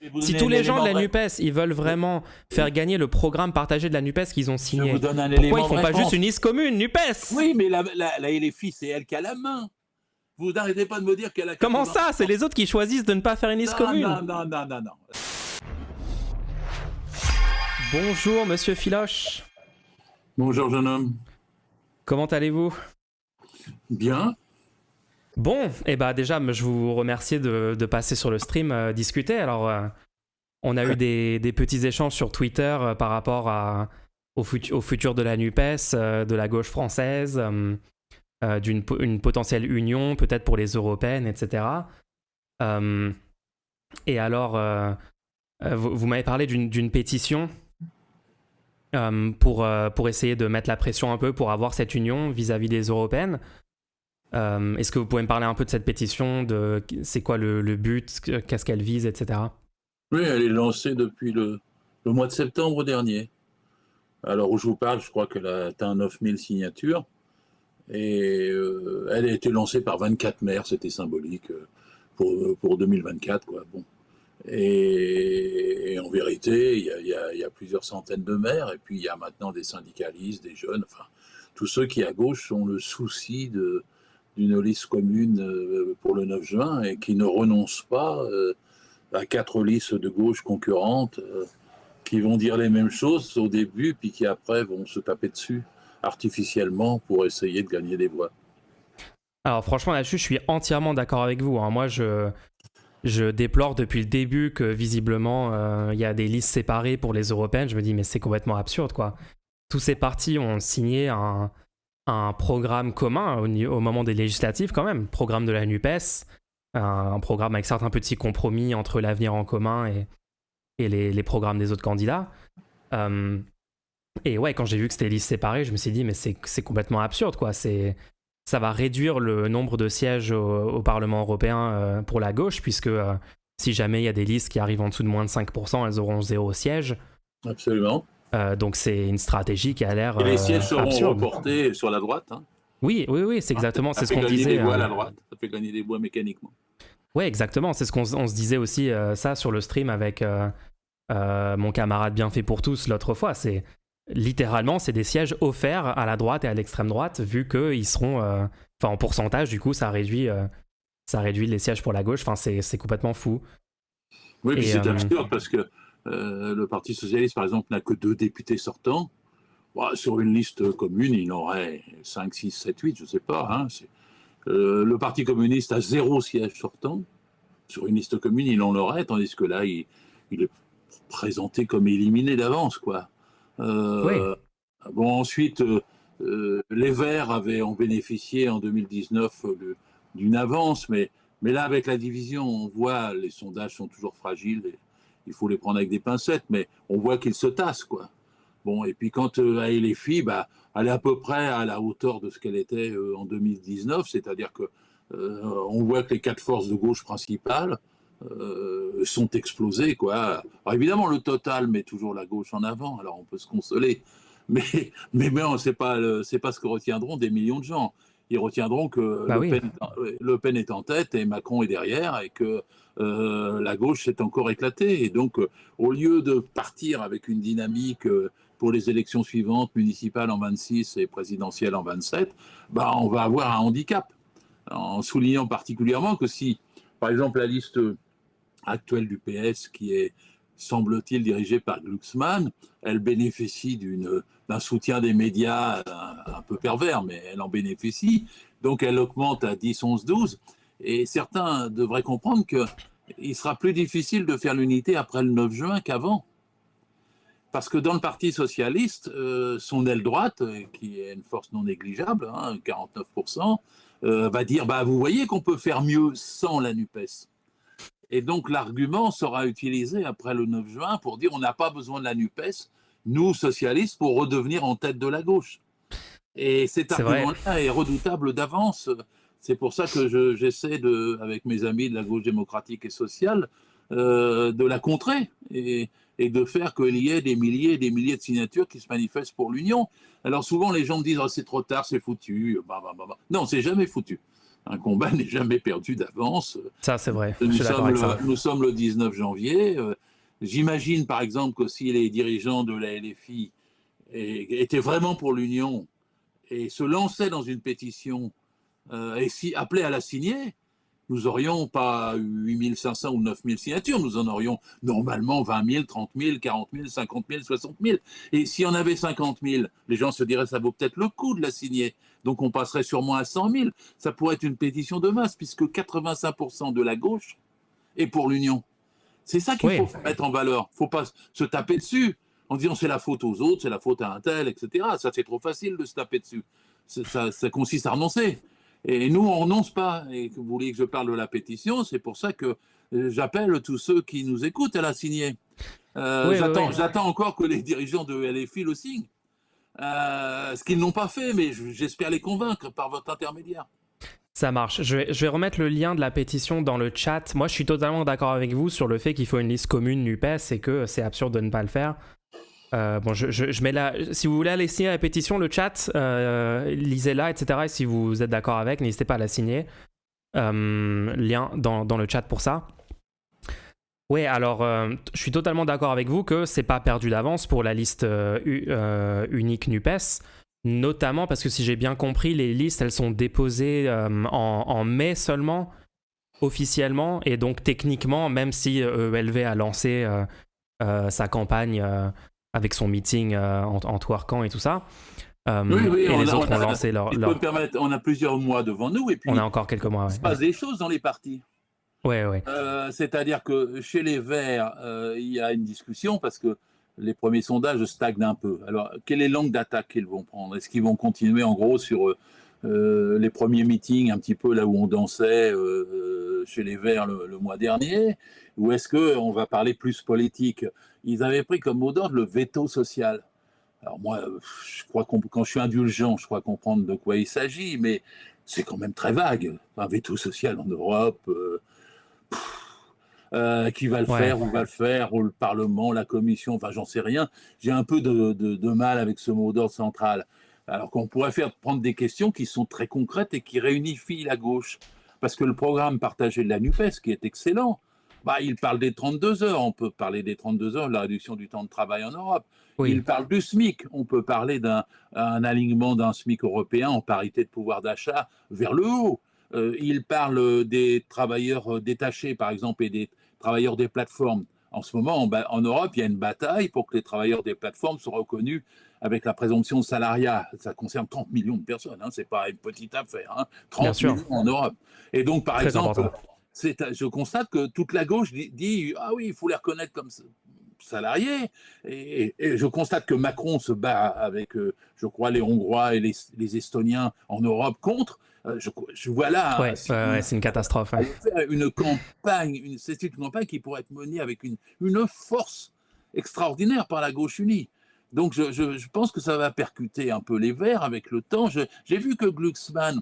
Je vais vous Si donner tous un les gens de élément la vrai. NUPES, ils veulent vraiment faire gagner le programme partagé de la NUPES qu'ils ont Je signé, vous donne un pourquoi élément ils de font pas juste réponse. une liste commune, NUPES? Oui, mais la LFI, c'est elle qui a la main. Vous n'arrêtez pas de me dire qu'elle a Comment 80%. ça? C'est les autres qui choisissent de ne pas faire une liste Non, commune. non, non, non, non, non. Bonjour, monsieur Filoche. Bonjour, jeune homme. Comment allez-vous? Bien. Bon, et bah déjà, je vous remercie de passer sur le stream discuter. Alors, on a eu des petits échanges sur Twitter par rapport au futur de la NUPES, de la gauche française, une potentielle union, peut-être pour les européennes, etc. Et alors, vous m'avez parlé d'une pétition pour essayer de mettre la pression un peu pour avoir cette union vis-à-vis des européennes. Est-ce que vous pouvez me parler un peu de cette pétition, de c'est quoi le but, qu'est-ce qu'elle vise, etc. Oui, elle est lancée depuis le mois de septembre dernier. Alors où je vous parle, je crois qu'elle a atteint 9000 signatures. Et elle a été lancée par 24 maires, c'était symbolique pour 2024, quoi. Bon. Et en vérité, il y a plusieurs centaines de maires, et puis il y a maintenant des syndicalistes, des jeunes, enfin, tous ceux qui à gauche ont le souci d'une liste commune pour le 9 juin et qui ne renoncent pas à 4 listes de gauche concurrentes qui vont dire les mêmes choses au début, puis qui après vont se taper dessus artificiellement pour essayer de gagner des voix. Alors franchement là-dessus, je suis entièrement d'accord avec vous, hein. Moi, je déplore depuis le début que visiblement, il y a des listes séparées pour les européennes. Je me dis, mais c'est complètement absurde, quoi. Tous ces partis ont signé un programme commun au moment des législatives, quand même. Programme de la NUPES, un programme avec certains petits compromis entre l'avenir en commun et les programmes des autres candidats. Et ouais, quand j'ai vu que c'était liste séparée, je me suis dit, mais c'est complètement absurde, quoi. Ça va réduire le nombre de sièges au Parlement européen pour la gauche, puisque si jamais il y a des listes qui arrivent en dessous de moins de 5%, elles auront 0 siège. Absolument. Donc c'est une stratégie qui a l'air Et les sièges seront absurde. reportés sur la droite. Hein. Oui, c'est exactement, Ça c'est ce fait qu'on gagner disait. des voix à la droite, ça fait gagner des voix mécaniquement. Ouais, exactement, c'est ce qu'on se disait aussi ça sur le stream avec mon camarade bien fait pour tous l'autre fois. C'est littéralement, c'est des sièges offerts à la droite et à l'extrême droite, vu qu'ils seront, en pourcentage, du coup, ça réduit les sièges pour la gauche. Enfin, c'est complètement fou. Oui, puis Et, c'est absurde parce que le Parti socialiste, par exemple, n'a que 2 députés sortants. Bon, sur une liste commune, il en aurait 5, 6, 7, 8, je ne sais pas. Hein. Le Parti communiste a 0 siège sortant. Sur une liste commune, il en aurait, tandis que là, il est présenté comme éliminé d'avance, quoi. oui, Bon, ensuite, les Verts avaient en bénéficié en 2019 d'une avance, mais là, avec la division, on voit, les sondages sont toujours fragiles, et il faut les prendre avec des pincettes, mais on voit qu'ils se tassent, quoi. Bon, et puis quand à LFI, bah, elle est à peu près à la hauteur de ce qu'elle était en 2019, c'est-à-dire que on voit que les 4 forces de gauche principales sont explosées, quoi. Alors évidemment, le total met toujours la gauche en avant, alors on peut se consoler, mais non, c'est pas ce que retiendront des millions de gens. Ils retiendront que bah oui. Le Pen est en tête et Macron est derrière et que la gauche s'est encore éclatée. Et donc, au lieu de partir avec une dynamique pour les élections suivantes, municipales en 26 et présidentielles en 27, bah, on va avoir un handicap. En soulignant particulièrement que si, par exemple, la liste actuelle du PS, qui est, semble-t-il, dirigée par Glucksmann, elle bénéficie d'un soutien des médias un peu pervers, mais elle en bénéficie. Donc elle augmente à 10, 11, 12. Et certains devraient comprendre qu'il sera plus difficile de faire l'unité après le 9 juin qu'avant. Parce que dans le Parti socialiste, son aile droite, qui est une force non négligeable, hein, 49%, va dire bah, vous voyez qu'on peut faire mieux sans la NUPES. Et donc l'argument sera utilisé après le 9 juin pour dire on n'a pas besoin de la NUPES, nous, socialistes, pour redevenir en tête de la gauche. Et cet C'est vrai. argument-là est redoutable d'avance. C'est pour ça que j'essaie, avec mes amis de la gauche démocratique et sociale, de la contrer et de faire qu'il y ait des milliers et des milliers de signatures qui se manifestent pour l'union. Alors souvent, les gens me disent oh, c'est trop tard, c'est foutu. Bah. Non, c'est jamais foutu. Un combat n'est jamais perdu d'avance. Ça, c'est vrai. Je suis d'accord avec ça. Nous sommes le 19 janvier. J'imagine, par exemple, que si les dirigeants de la LFI étaient vraiment pour l'Union et se lançaient dans une pétition et appelaient à la signer, nous n'aurions pas 8500 ou 9000 signatures, nous en aurions normalement 20 000, 30 000, 40 000, 50 000, 60 000. Et si on avait 50 000, les gens se diraient ça vaut peut-être le coup de la signer. Donc on passerait sûrement à 100 000. Ça pourrait être une pétition de masse, puisque 85% de la gauche est pour l'Union. C'est ça qu'il faut mettre en valeur. Il ne faut pas se taper dessus en disant c'est la faute aux autres, c'est la faute à un tel, etc. Ça, c'est trop facile de se taper dessus. Ça consiste à renoncer. Et nous, on ne renonce pas. Et vous voulez que je parle de la pétition, c'est pour ça que j'appelle tous ceux qui nous écoutent à la signer. J'attends encore que les dirigeants de LFI le signent. Ce qu'ils n'ont pas fait, mais j'espère les convaincre par votre intermédiaire. Ça marche. Je vais remettre le lien de la pétition dans le chat. Moi, je suis totalement d'accord avec vous sur le fait qu'il faut une liste commune NUPES et que c'est absurde de ne pas le faire. Bon, je mets là. Si vous voulez aller signer la pétition, le chat, lisez-la, etc. Et si vous êtes d'accord avec, n'hésitez pas à la signer. Lien dans le chat pour ça. Ouais, alors, je suis totalement d'accord avec vous que c'est pas perdu d'avance pour la liste unique NUPES, notamment parce que si j'ai bien compris, les listes, elles sont déposées en mai seulement, officiellement, et donc techniquement, même si ELV a lancé sa campagne avec son meeting en twerkant et tout ça, et les autres ont lancé leur... On a plusieurs mois devant nous, et puis on a encore quelques mois. Il se passe des choses dans les partis. Ouais. C'est-à-dire que chez les Verts, il y a une discussion parce que les premiers sondages stagnent un peu. Alors, quelle est l'angle d'attaque qu'ils vont prendre? Est-ce qu'ils vont continuer en gros sur les premiers meetings, un petit peu là où on dansait chez les Verts le mois dernier, ou est-ce qu'on va parler plus politique? Ils avaient pris comme mot d'ordre le veto social. Alors moi, je crois quand je suis indulgent, je crois comprendre de quoi il s'agit, mais c'est quand même très vague. Un veto social en Europe... qui va le faire, où va le faire, ou le Parlement, la Commission, enfin j'en sais rien. J'ai un peu de mal avec ce mot d'ordre central. Alors qu'on pourrait prendre des questions qui sont très concrètes et qui réunifient la gauche. Parce que le programme partagé de la NUPES, qui est excellent, il parle des 32 heures. On peut parler des 32 heures, de la réduction du temps de travail en Europe. Oui. Il parle du SMIC. On peut parler d'un alignement d'un SMIC européen en parité de pouvoir d'achat vers le haut. Il parle des travailleurs détachés, par exemple, et des travailleurs des plateformes. En ce moment, en Europe, il y a une bataille pour que les travailleurs des plateformes soient reconnus avec la présomption de salariat. Ça concerne 30 millions de personnes, hein, ce n'est pas une petite affaire. Hein, 30 millions en Europe. Et donc, par exemple, je constate que toute la gauche dit « Ah oui, il faut les reconnaître comme salariés ». Et je constate que Macron se bat avec, je crois, les Hongrois et les Estoniens en Europe contre. Je vois là... c'est une catastrophe. Ouais. Une campagne, c'est une campagne qui pourrait être menée avec une force extraordinaire par la gauche unie. Donc je pense que ça va percuter un peu les Verts avec le temps. J'ai vu que Glucksmann,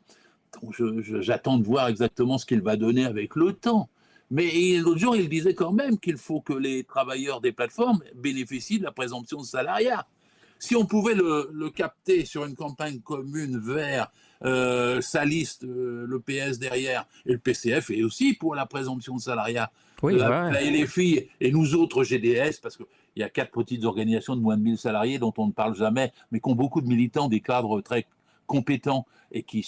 j'attends de voir exactement ce qu'il va donner avec le temps. Mais l'autre jour, il disait quand même qu'il faut que les travailleurs des plateformes bénéficient de la présomption de salariat. Si on pouvait le capter sur une campagne commune vers sa liste, le PS derrière, et le PCF, et aussi pour la présomption de salariat, la LFI et nous autres GDS, parce qu'il y a 4 petites organisations de moins de 1000 salariés dont on ne parle jamais, mais qui ont beaucoup de militants, des cadres très compétents et qui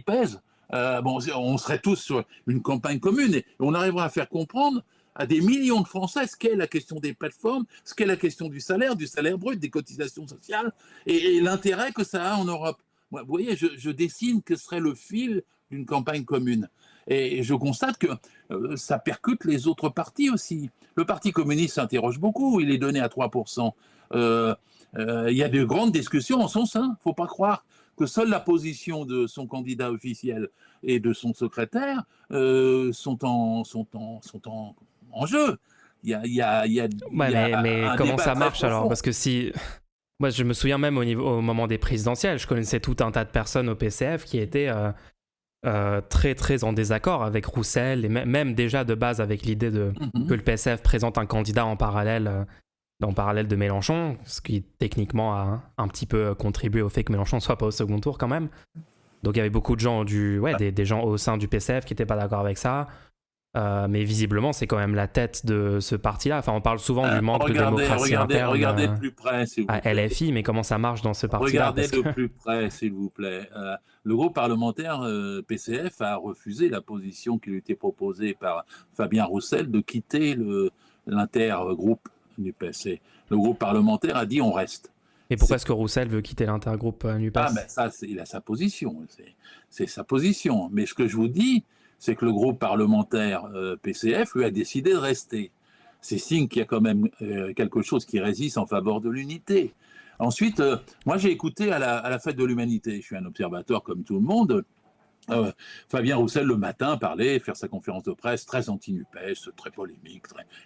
pèsent. On serait tous sur une campagne commune et on arrivera à faire comprendre à des millions de Français ce qu'est la question des plateformes, ce qu'est la question du salaire brut, des cotisations sociales et l'intérêt que ça a en Europe. Vous voyez, je dessine que serait le fil d'une campagne commune. Et je constate que ça percute les autres partis aussi. Le Parti communiste s'interroge beaucoup, il est donné à 3%. Il y a de grandes discussions en son sein, il ne faut pas croire que seule la position de son candidat officiel et de son secrétaire sont en jeu. Mais comment ça marche alors? Parce que si... Moi, je me souviens même au moment des présidentielles, je connaissais tout un tas de personnes au PCF qui étaient très, très en désaccord avec Roussel, et même déjà de base avec l'idée que le PCF présente un candidat en parallèle de Mélenchon, ce qui techniquement a un petit peu contribué au fait que Mélenchon ne soit pas au second tour quand même. Donc il y avait beaucoup de gens des gens au sein du PCF qui n'étaient pas d'accord avec ça. Mais visiblement, c'est quand même la tête de ce parti-là. Enfin, on parle souvent du manque de démocratie interne regardez de plus près, s'il vous à plaît. LFI, mais comment ça marche dans ce parti-là? Regardez de plus près, s'il vous plaît. Le groupe parlementaire PCF a refusé la position qui lui était proposée par Fabien Roussel de quitter l'intergroupe du PC. Le groupe parlementaire a dit on reste. Et pourquoi est-ce que Roussel veut quitter l'intergroupe NUPES? Ah, mais ça, il a sa position. C'est sa position. Mais ce que je vous dis, c'est que le groupe parlementaire PCF, lui, a décidé de rester. C'est signe qu'il y a quand même quelque chose qui résiste en faveur de l'unité. Ensuite, moi, j'ai écouté à la Fête de l'Humanité. Je suis un observateur comme tout le monde. Fabien Roussel, le matin, parlait, faire sa conférence de presse, très anti-NUPES, très polémique,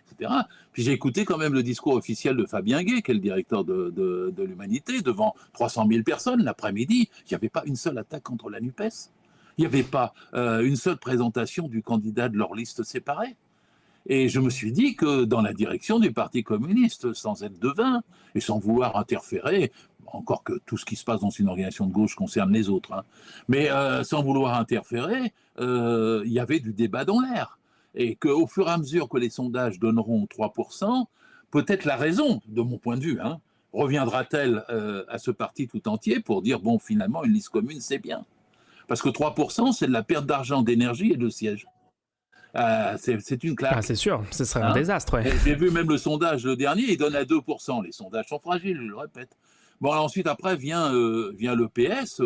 etc. Puis j'ai écouté quand même le discours officiel de Fabien Gay, qui est le directeur de l'Humanité, devant 300 000 personnes l'après-midi. Il n'y avait pas une seule attaque contre la NUPES. Il n'y avait pas une seule présentation du candidat de leur liste séparée. Et je me suis dit que dans la direction du Parti communiste, sans être devin et sans vouloir interférer, encore que tout ce qui se passe dans une organisation de gauche concerne les autres, hein, mais sans vouloir interférer, il y avait du débat dans l'air. Et qu'au fur et à mesure que les sondages donneront 3%, peut-être la raison, de mon point de vue, hein, reviendra-t-elle à ce parti tout entier pour dire, bon, finalement, une liste commune, c'est bien. Parce que 3%, c'est de la perte d'argent, d'énergie et de sièges. C'est une claque. Ah, c'est sûr, ce serait un désastre. Ouais. J'ai vu même le sondage, le dernier, il donne à 2%. Les sondages sont fragiles, je le répète. Bon, alors ensuite, après, vient le PS.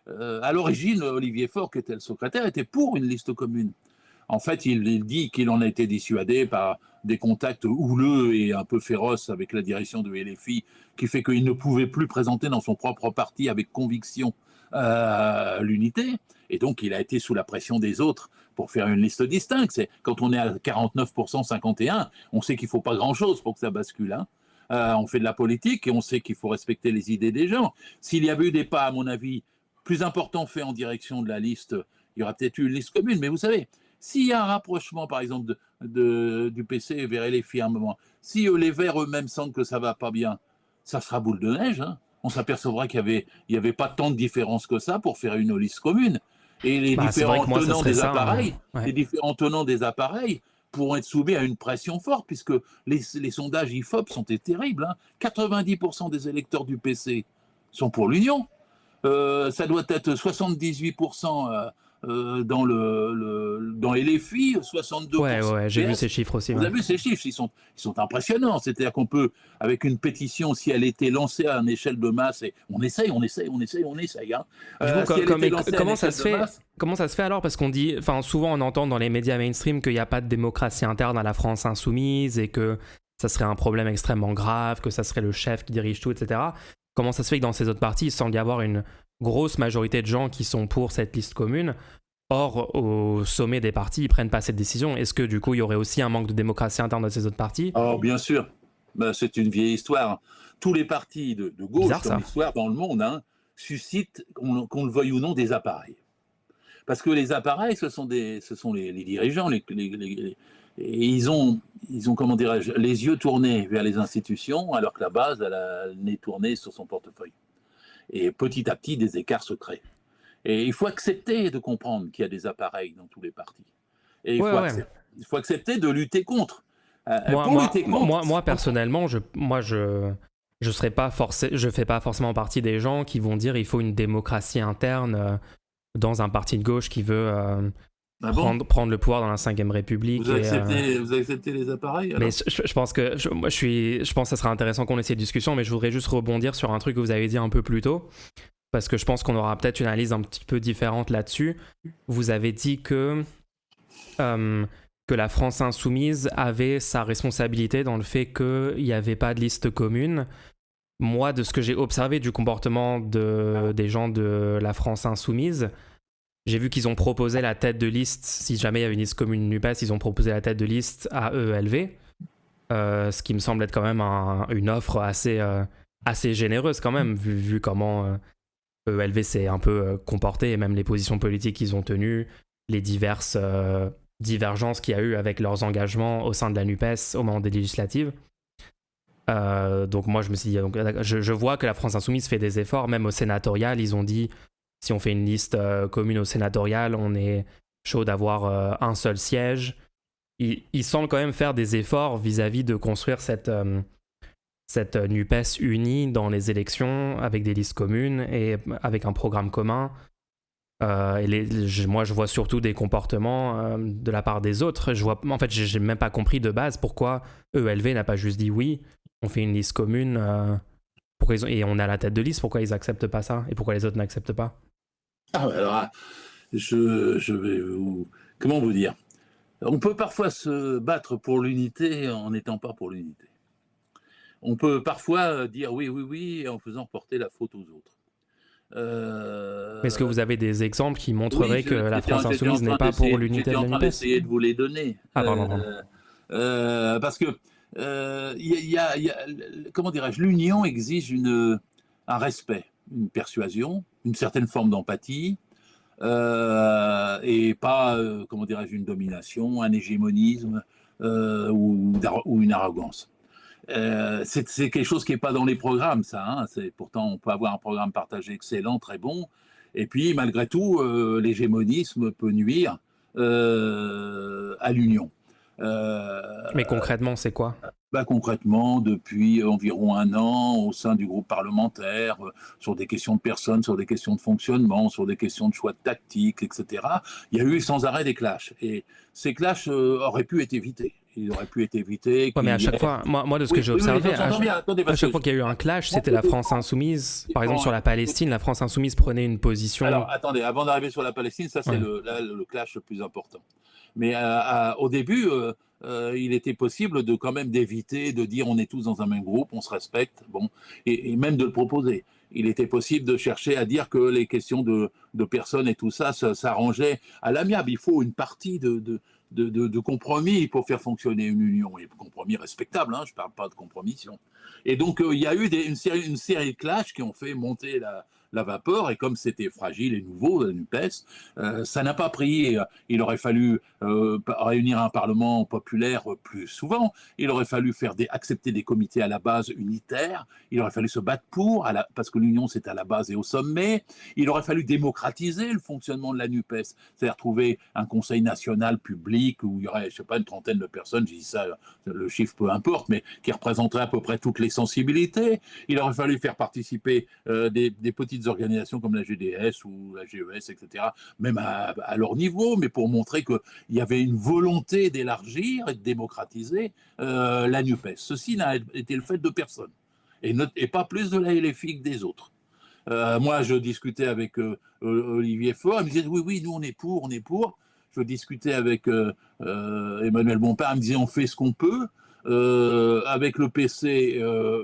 À l'origine, Olivier Faure, qui était le secrétaire, était pour une liste commune. En fait, il dit qu'il en a été dissuadé par des contacts houleux et un peu féroces avec la direction de LFI, qui fait qu'il ne pouvait plus présenter dans son propre parti avec conviction l'unité. Et donc, il a été sous la pression des autres pour faire une liste distincte. C'est, quand on est à 49%, 51%, on sait qu'il ne faut pas grand-chose pour que ça bascule. Hein. On fait de la politique et on sait qu'il faut respecter les idées des gens. S'il y avait eu des pas, à mon avis, plus importants faits en direction de la liste, il y aurait peut-être eu une liste commune. Mais vous savez, s'il y a un rapprochement, par exemple, du PC vers LFI à un moment, si les Verts eux-mêmes sentent que ça ne va pas bien, ça sera boule de neige. Hein. On s'apercevra qu'il n'y avait pas tant de différence que ça pour faire une liste commune. Et les différents tenants des appareils, les différents tenants des appareils pourront être soumis à une pression forte, puisque les sondages IFOP sont terribles. Hein. 90% des électeurs du PC sont pour l'Union. Ça doit être 78% dans LFI, 62%. Ouais, j'ai vu ces chiffres aussi. Vous avez vu ces chiffres, ils sont impressionnants. C'est-à-dire qu'on peut, avec une pétition, si elle était lancée à une échelle de masse, et on essaye. Hein. Comment ça se fait alors? Parce qu'on dit, enfin, souvent on entend dans les médias mainstream qu'il n'y a pas de démocratie interne à la France insoumise et que ça serait un problème extrêmement grave, que ça serait le chef qui dirige tout, etc. Comment ça se fait que dans ces autres partis, il semble y avoir une grosse majorité de gens qui sont pour cette liste commune? Or, au sommet des partis, ils ne prennent pas cette décision. Est-ce que du coup, il y aurait aussi un manque de démocratie interne dans ces autres partis? Oh, bien sûr. C'est une vieille histoire. Tous les partis de gauche dans l'histoire, dans le monde, hein, suscitent, qu'on le veuille ou non, des appareils. Parce que les appareils, ce sont les dirigeants, et ils ont comment dirais-je, les yeux tournés vers les institutions, alors que la base, elle a le nez tourné sur son portefeuille. Et petit à petit, des écarts se créent. Et il faut accepter de comprendre qu'il y a des appareils dans tous les partis. Et il faut accepter de lutter contre. Moi, personnellement, je fais pas forcément partie des gens qui vont dire il faut une démocratie interne dans un parti de gauche qui veut prendre le pouvoir dans la 5e République. Vous acceptez les appareils alors? Mais je pense que je pense que ça serait intéressant qu'on ait cette discussion, mais je voudrais juste rebondir sur un truc que vous avez dit un peu plus tôt, parce que je pense qu'on aura peut-être une analyse un petit peu différente là-dessus. Vous avez dit que la France insoumise avait sa responsabilité dans le fait qu'il n'y avait pas de liste commune. Moi, de ce que j'ai observé du comportement des gens de la France insoumise, j'ai vu qu'ils ont proposé la tête de liste, si jamais il y avait une liste commune NUPES, ils ont proposé la tête de liste à EELV, ce qui me semble être quand même une offre assez généreuse quand même, vu comment EELV s'est un peu comporté, et même les positions politiques qu'ils ont tenues, les diverses divergences qu'il y a eu avec leurs engagements au sein de la NUPES au moment des législatives. Donc moi je me suis dit, je vois que la France insoumise fait des efforts, même au sénatorial ils ont dit si on fait une liste commune au sénatorial, on est chaud d'avoir un seul siège. Il semble quand même faire des efforts vis-à-vis de construire cette NUPES unie dans les élections avec des listes communes et avec un programme commun. Moi, je vois surtout des comportements de la part des autres. En fait, j'ai même pas compris de base pourquoi ELV n'a pas juste dit oui, on fait une liste commune et on est à la tête de liste, pourquoi ils acceptent pas ça et pourquoi les autres n'acceptent pas. Alors, je vais vous... Comment vous dire? On peut parfois se battre pour l'unité en n'étant pas pour l'unité. On peut parfois dire oui, oui, oui, en faisant porter la faute aux autres. Mais est-ce que vous avez des exemples qui montreraient que la France Insoumise n'est pas pour l'unité de la NUPES? J'étais en train d'essayer de vous les donner. Ah, pardon. Parce que, comment dirais-je, l'union exige un respect, une persuasion, une certaine forme d'empathie, et pas, comment dirais-je, une domination, un hégémonisme ou une arrogance. C'est quelque chose qui n'est pas dans les programmes, ça. Hein. Pourtant, on peut avoir un programme partagé excellent, très bon. Et puis, malgré tout, l'hégémonisme peut nuire à l'union. Mais concrètement, c'est quoi? Concrètement, depuis environ 1 an, au sein du groupe parlementaire, sur des questions de personnes, sur des questions de fonctionnement, sur des questions de choix de tactique, etc., il y a eu sans arrêt des clashs. Et ces clashs auraient pu être évités. Ils auraient pu être évités. Ouais, mais à chaque fois, moi de ce que j'ai observé, à chaque fois qu'il y a eu un clash, c'était la France Insoumise. Par exemple, sur la Palestine, la France Insoumise prenait une position. Alors, attendez, avant d'arriver sur la Palestine, ça, c'est le clash le plus important. Mais au début, il était possible de quand même d'éviter de dire on est tous dans un même groupe, on se respecte, bon, et même de le proposer. Il était possible de chercher à dire que les questions de personnes et tout ça s'arrangeait à l'amiable. Il faut une partie de compromis pour faire fonctionner une union, et compromis respectable, hein, je ne parle pas de compromission. Et donc, il y a eu une série de clashs qui ont fait monter la vapeur, et comme c'était fragile et nouveau, la NUPES, ça n'a pas pris. Il aurait fallu réunir un parlement populaire plus souvent, il aurait fallu accepter des comités à la base unitaires, il aurait fallu se battre parce que l'union c'est à la base et au sommet, il aurait fallu démocratiser le fonctionnement de la NUPES, c'est-à-dire trouver un conseil national public où il y aurait, je sais pas, une trentaine de personnes, j'ai dit ça, le chiffre peu importe, mais qui représenterait à peu près toutes les sensibilités. Il aurait fallu faire participer des petites organisations comme la GDS ou la GES, etc., même à leur niveau, mais pour montrer qu'il y avait une volonté d'élargir et de démocratiser la NUPES. Ceci n'a été le fait de personne, et pas plus de la LFI que des autres. Moi, je discutais avec Olivier Faure, il me disait oui, nous on est pour. Je discutais avec Emmanuel Bompard, il me disait on fait ce qu'on peut. Avec le PC,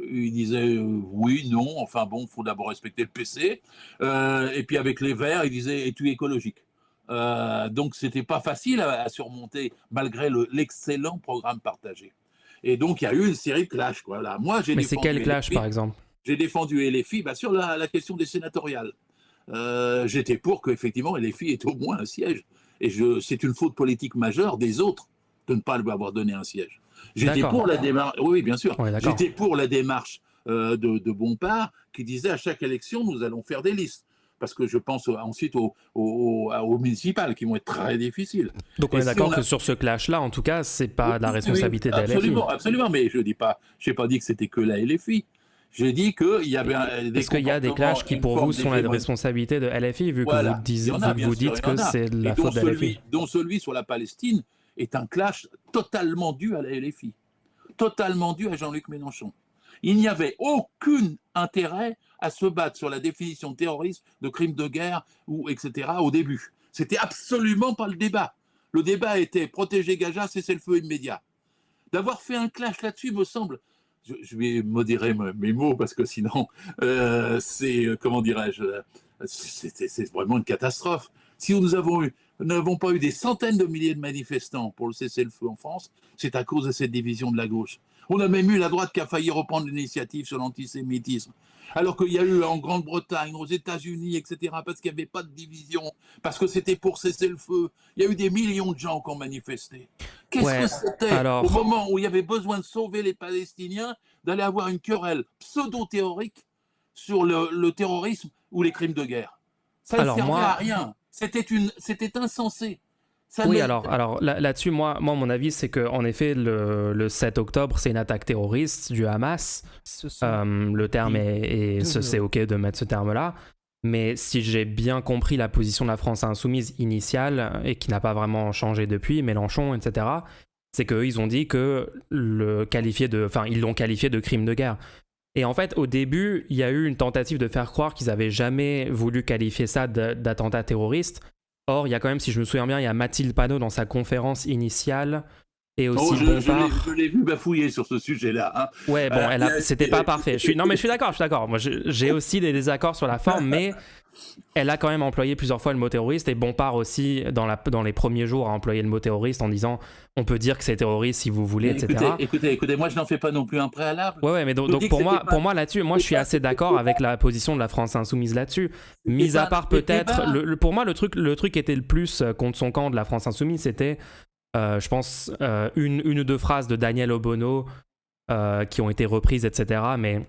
il disait oui, non, enfin bon, il faut d'abord respecter le PC. Et puis avec les Verts, il disait es-tu écologique? Donc c'était pas facile à surmonter malgré l'excellent programme partagé. Et donc il y a eu une série de clashs. Quoi. Là, moi, mais c'est quel clash par exemple? J'ai défendu LFI sur la question des sénatoriales. J'étais pour qu'effectivement LFI ait au moins un siège. Et c'est une faute politique majeure des autres de ne pas lui avoir donné un siège. J'étais pour la démarche. Oui, bien sûr. Ouais, j'étais pour la démarche de Bompard qui disait à chaque élection nous allons faire des listes. Parce que je pense ensuite aux municipales qui vont être très difficiles. Donc on est d'accord que sur ce clash-là, en tout cas, c'est pas de la responsabilité de la LFI. Absolument, mais je n'ai pas dit que c'était que la LFI. J'ai dit qu'il y avait Est-ce qu'il y a des clashs qui, pour vous, sont la responsabilité de LFI, vu que vous dites que c'est la faute de la LFI? Dont celui sur la Palestine est un clash totalement dû à la LFI, totalement dû à Jean-Luc Mélenchon. Il n'y avait aucun intérêt à se battre sur la définition de terrorisme, de crime de guerre, etc. au début. C'était absolument pas le débat. Le débat était protéger Gaza, cesser le feu immédiat. D'avoir fait un clash là-dessus me semble... Je vais modérer mes mots parce que sinon, c'est, comment dirais-je, c'est vraiment une catastrophe. Si nous n'avons pas eu des centaines de milliers de manifestants pour le cessez-le-feu en France, c'est à cause de cette division de la gauche. On a même eu la droite qui a failli reprendre l'initiative sur l'antisémitisme. Alors qu'il y a eu en Grande-Bretagne, aux États-Unis, etc., parce qu'il n'y avait pas de division, parce que c'était pour cesser le feu. Il y a eu des millions de gens qui ont manifesté. Qu'est-ce que c'était au moment où il y avait besoin de sauver les Palestiniens, d'aller avoir une querelle pseudo-théorique sur le terrorisme ou les crimes de guerre? Ça ne Alors servait moi, à rien. C'était insensé. Ça oui, ne... alors là-dessus, moi, mon avis, c'est que en effet, le 7 octobre, c'est une attaque terroriste du Hamas. Ce sont Le terme c'est deux- ok de mettre ce terme-là. Mais si j'ai bien compris la position de la France insoumise initiale, et qui n'a pas vraiment changé depuis, Mélenchon, etc., c'est qu'eux, ils ont dit que ils l'ont qualifié de crime de guerre. Et en fait, au début, il y a eu une tentative de faire croire qu'ils avaient jamais voulu qualifier ça d'attentat terroriste. Or, il y a quand même, si je me souviens bien, il y a Mathilde Panot dans sa conférence initiale et aussi Bompard. je l'ai vu bafouiller sur ce sujet-là. Hein. Ouais, bon, c'était pas parfait. Non, mais je suis d'accord. Moi, j'ai aussi des désaccords sur la forme, mais elle a quand même employé plusieurs fois le mot terroriste, et Bompard aussi, dans les premiers jours, a employé le mot terroriste en disant on peut dire que c'est terroriste si vous voulez, etc. Écoutez, moi je n'en fais pas non plus un préalable. Ouais, mais donc pour moi là-dessus, moi je suis assez d'accord avec la position de la France insoumise là-dessus. Mis à part peut-être, pour moi le truc qui était le plus contre son camp de la France insoumise, c'était, je pense, une ou deux phrases de Daniel Obono qui ont été reprises, etc. Mais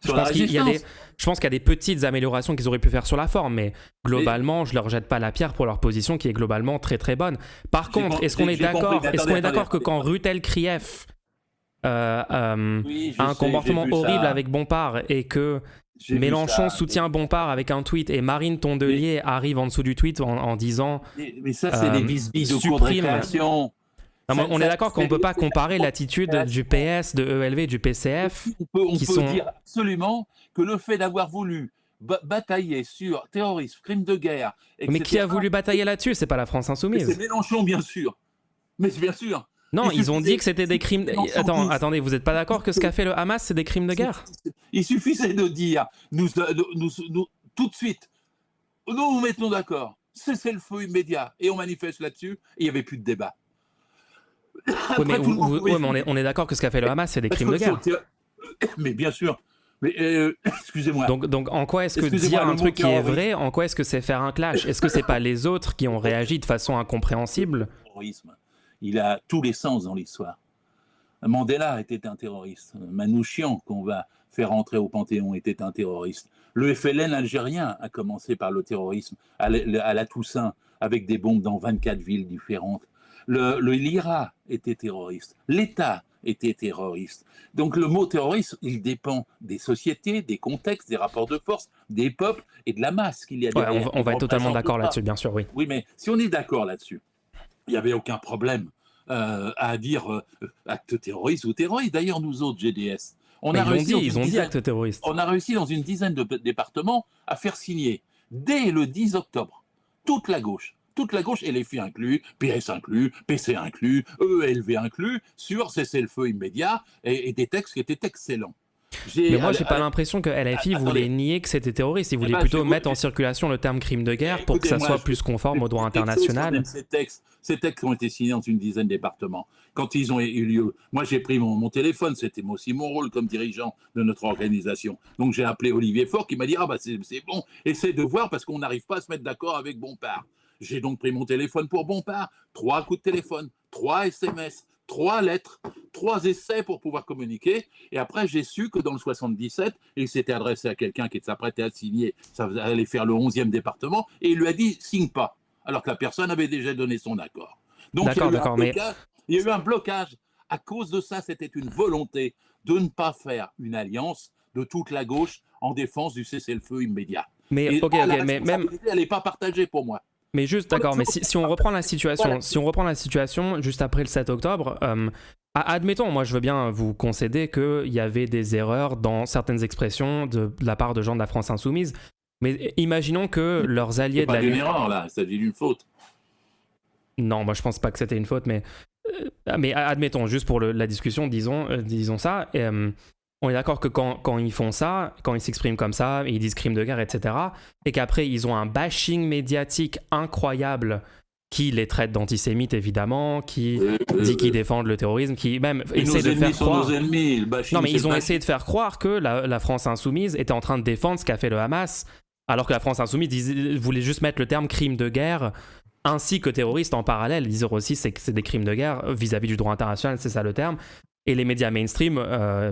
je pense qu'il y a des petites améliorations qu'ils auraient pu faire sur la forme, mais globalement, je leur jette pas la pierre pour leur position qui est globalement très très bonne. Par contre, est-ce qu'on est d'accord que quand Rutel Krief a un comportement horrible avec Bompard et que Mélenchon soutient Bompard avec un tweet et Marine Tondelier arrive en dessous du tweet en disant mais ça, c'est des bisbilles de cours de récréation. Non, on est d'accord qu'on ne peut pas comparer l'attitude du PS, de ELV et du PCF. On peut dire absolument que le fait d'avoir voulu batailler sur terrorisme, crime de guerre, etc. Mais qui a voulu batailler là-dessus? C'est pas la France insoumise. C'est Mélenchon, bien sûr. Mais bien sûr. Non, ils ont dit que c'était des crimes. Attendez, vous n'êtes pas d'accord que ce qu'a fait le Hamas, c'est des crimes de guerre? Il suffisait de dire, nous tout de suite, nous nous mettons d'accord, c'est le feu immédiat, et on manifeste là-dessus, et il n'y avait plus de débat. Mais on est d'accord que ce qu'a fait le Hamas, c'est des crimes de guerre. Mais bien sûr. Mais excusez-moi. Donc en quoi est-ce que dire un truc qui est vrai, en quoi est-ce que c'est faire un clash? Est-ce que c'est pas les autres qui ont réagi de façon incompréhensible? Le terrorisme, il a tous les sens dans l'histoire. Mandela était un terroriste. Manouchian, qu'on va faire entrer au Panthéon, était un terroriste. Le FLN algérien a commencé par le terrorisme à la Toussaint, avec des bombes dans 24 villes différentes. L'IRA était terroriste. L'État était terroriste. Donc le mot terroriste, il dépend des sociétés, des contextes, des rapports de force, des peuples et de la masse qu'il y a derrière. On va être totalement d'accord là-dessus, bien sûr, oui. Oui, mais si on est d'accord là-dessus, il n'y avait aucun problème à dire acte terroriste ou terroriste. D'ailleurs, nous autres, GDS, ils ont dit acte terroriste. On a réussi dans une dizaine de départements à faire signer, dès le 10 octobre, toute la gauche et les filles inclus, PS inclus, PC inclus, ELV inclus, sur cessez-le-feu immédiat et des textes qui étaient excellents. Mais moi, j'ai pas l'impression que LFI voulait nier que c'était terroriste. Ils voulaient plutôt mettre en circulation le terme crime de guerre pour que ça soit plus conforme au droit international. Ces textes ont été signés dans une dizaine de départements. Quand ils ont eu lieu, moi j'ai pris mon téléphone, c'était aussi mon rôle comme dirigeant de notre organisation. Donc j'ai appelé Olivier Faure qui m'a dit « Ah bah c'est bon, essaie de voir parce qu'on n'arrive pas à se mettre d'accord avec Bompard ». J'ai donc pris mon téléphone pour Bompard, 3 coups de téléphone, 3 SMS, 3 lettres, 3 essais pour pouvoir communiquer. Et après, j'ai su que dans le 77, il s'était adressé à quelqu'un qui s'apprêtait à signer, ça allait faire le 11e département, et il lui a dit « signe pas », alors que la personne avait déjà donné son accord. Donc il y a eu un blocage. À cause de ça, c'était une volonté de ne pas faire une alliance de toute la gauche en défense du cessez-le-feu immédiat. Mais mais même elle n'est pas partagée pour moi. Mais juste, d'accord, mais si on reprend la situation, juste après le 7 octobre, admettons, moi je veux bien vous concéder qu'il y avait des erreurs dans certaines expressions de la part de gens de la France insoumise, mais imaginons que leurs alliés de la... C'est pas une erreur là, c'est une faute. Non, moi je pense pas que c'était une faute, mais admettons, juste pour la discussion, disons ça, on est d'accord que quand ils font ça, quand ils s'expriment comme ça, ils disent crime de guerre, etc., et qu'après ils ont un bashing médiatique incroyable qui les traite d'antisémites, évidemment, qui dit qu'ils défendent le terrorisme, qui même essaie de faire croire... Non, mais ils ont essayé de faire croire que la France insoumise était en train de défendre ce qu'a fait le Hamas, alors que la France insoumise voulait juste mettre le terme crime de guerre ainsi que terroriste en parallèle. Ils disaient aussi que c'est des crimes de guerre vis-à-vis du droit international, c'est ça le terme. Et les médias mainstream,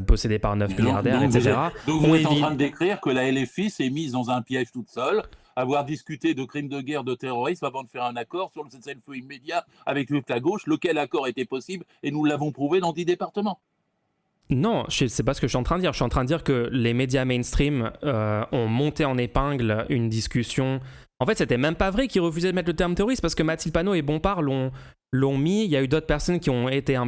possédés par 9 milliardaires, etc. Donc vous êtes en train de décrire que la LFI s'est mise dans un piège toute seule avoir discuté de crimes de guerre, de terrorisme avant de faire un accord sur le cessez-le-feu immédiat avec toute la gauche, lequel accord était possible, et nous l'avons prouvé dans 10 départements. Non, c'est pas ce que je suis en train de dire. Je suis en train de dire que les médias mainstream ont monté en épingle une discussion. En fait, c'était même pas vrai qu'ils refusaient de mettre le terme terroriste parce que Mathilde Panot et Bompard l'ont mis. Il y a eu d'autres personnes qui ont été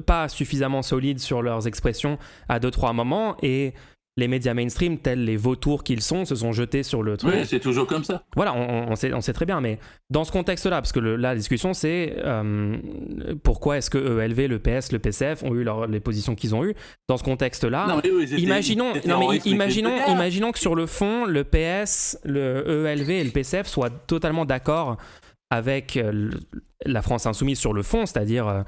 pas suffisamment solides sur leurs expressions à 2-3 moments et les médias mainstream, tels les vautours qu'ils sont, se sont jetés sur le truc. Oui, c'est toujours comme ça. Voilà, on sait très bien, mais dans ce contexte-là, parce que la discussion, c'est pourquoi est-ce que ELV, le PS, le PCF ont eu les positions qu'ils ont eues. Dans ce contexte-là, imaginons que sur le fond, le PS, le ELV et le PCF soient totalement d'accord avec la France insoumise sur le fond, c'est-à-dire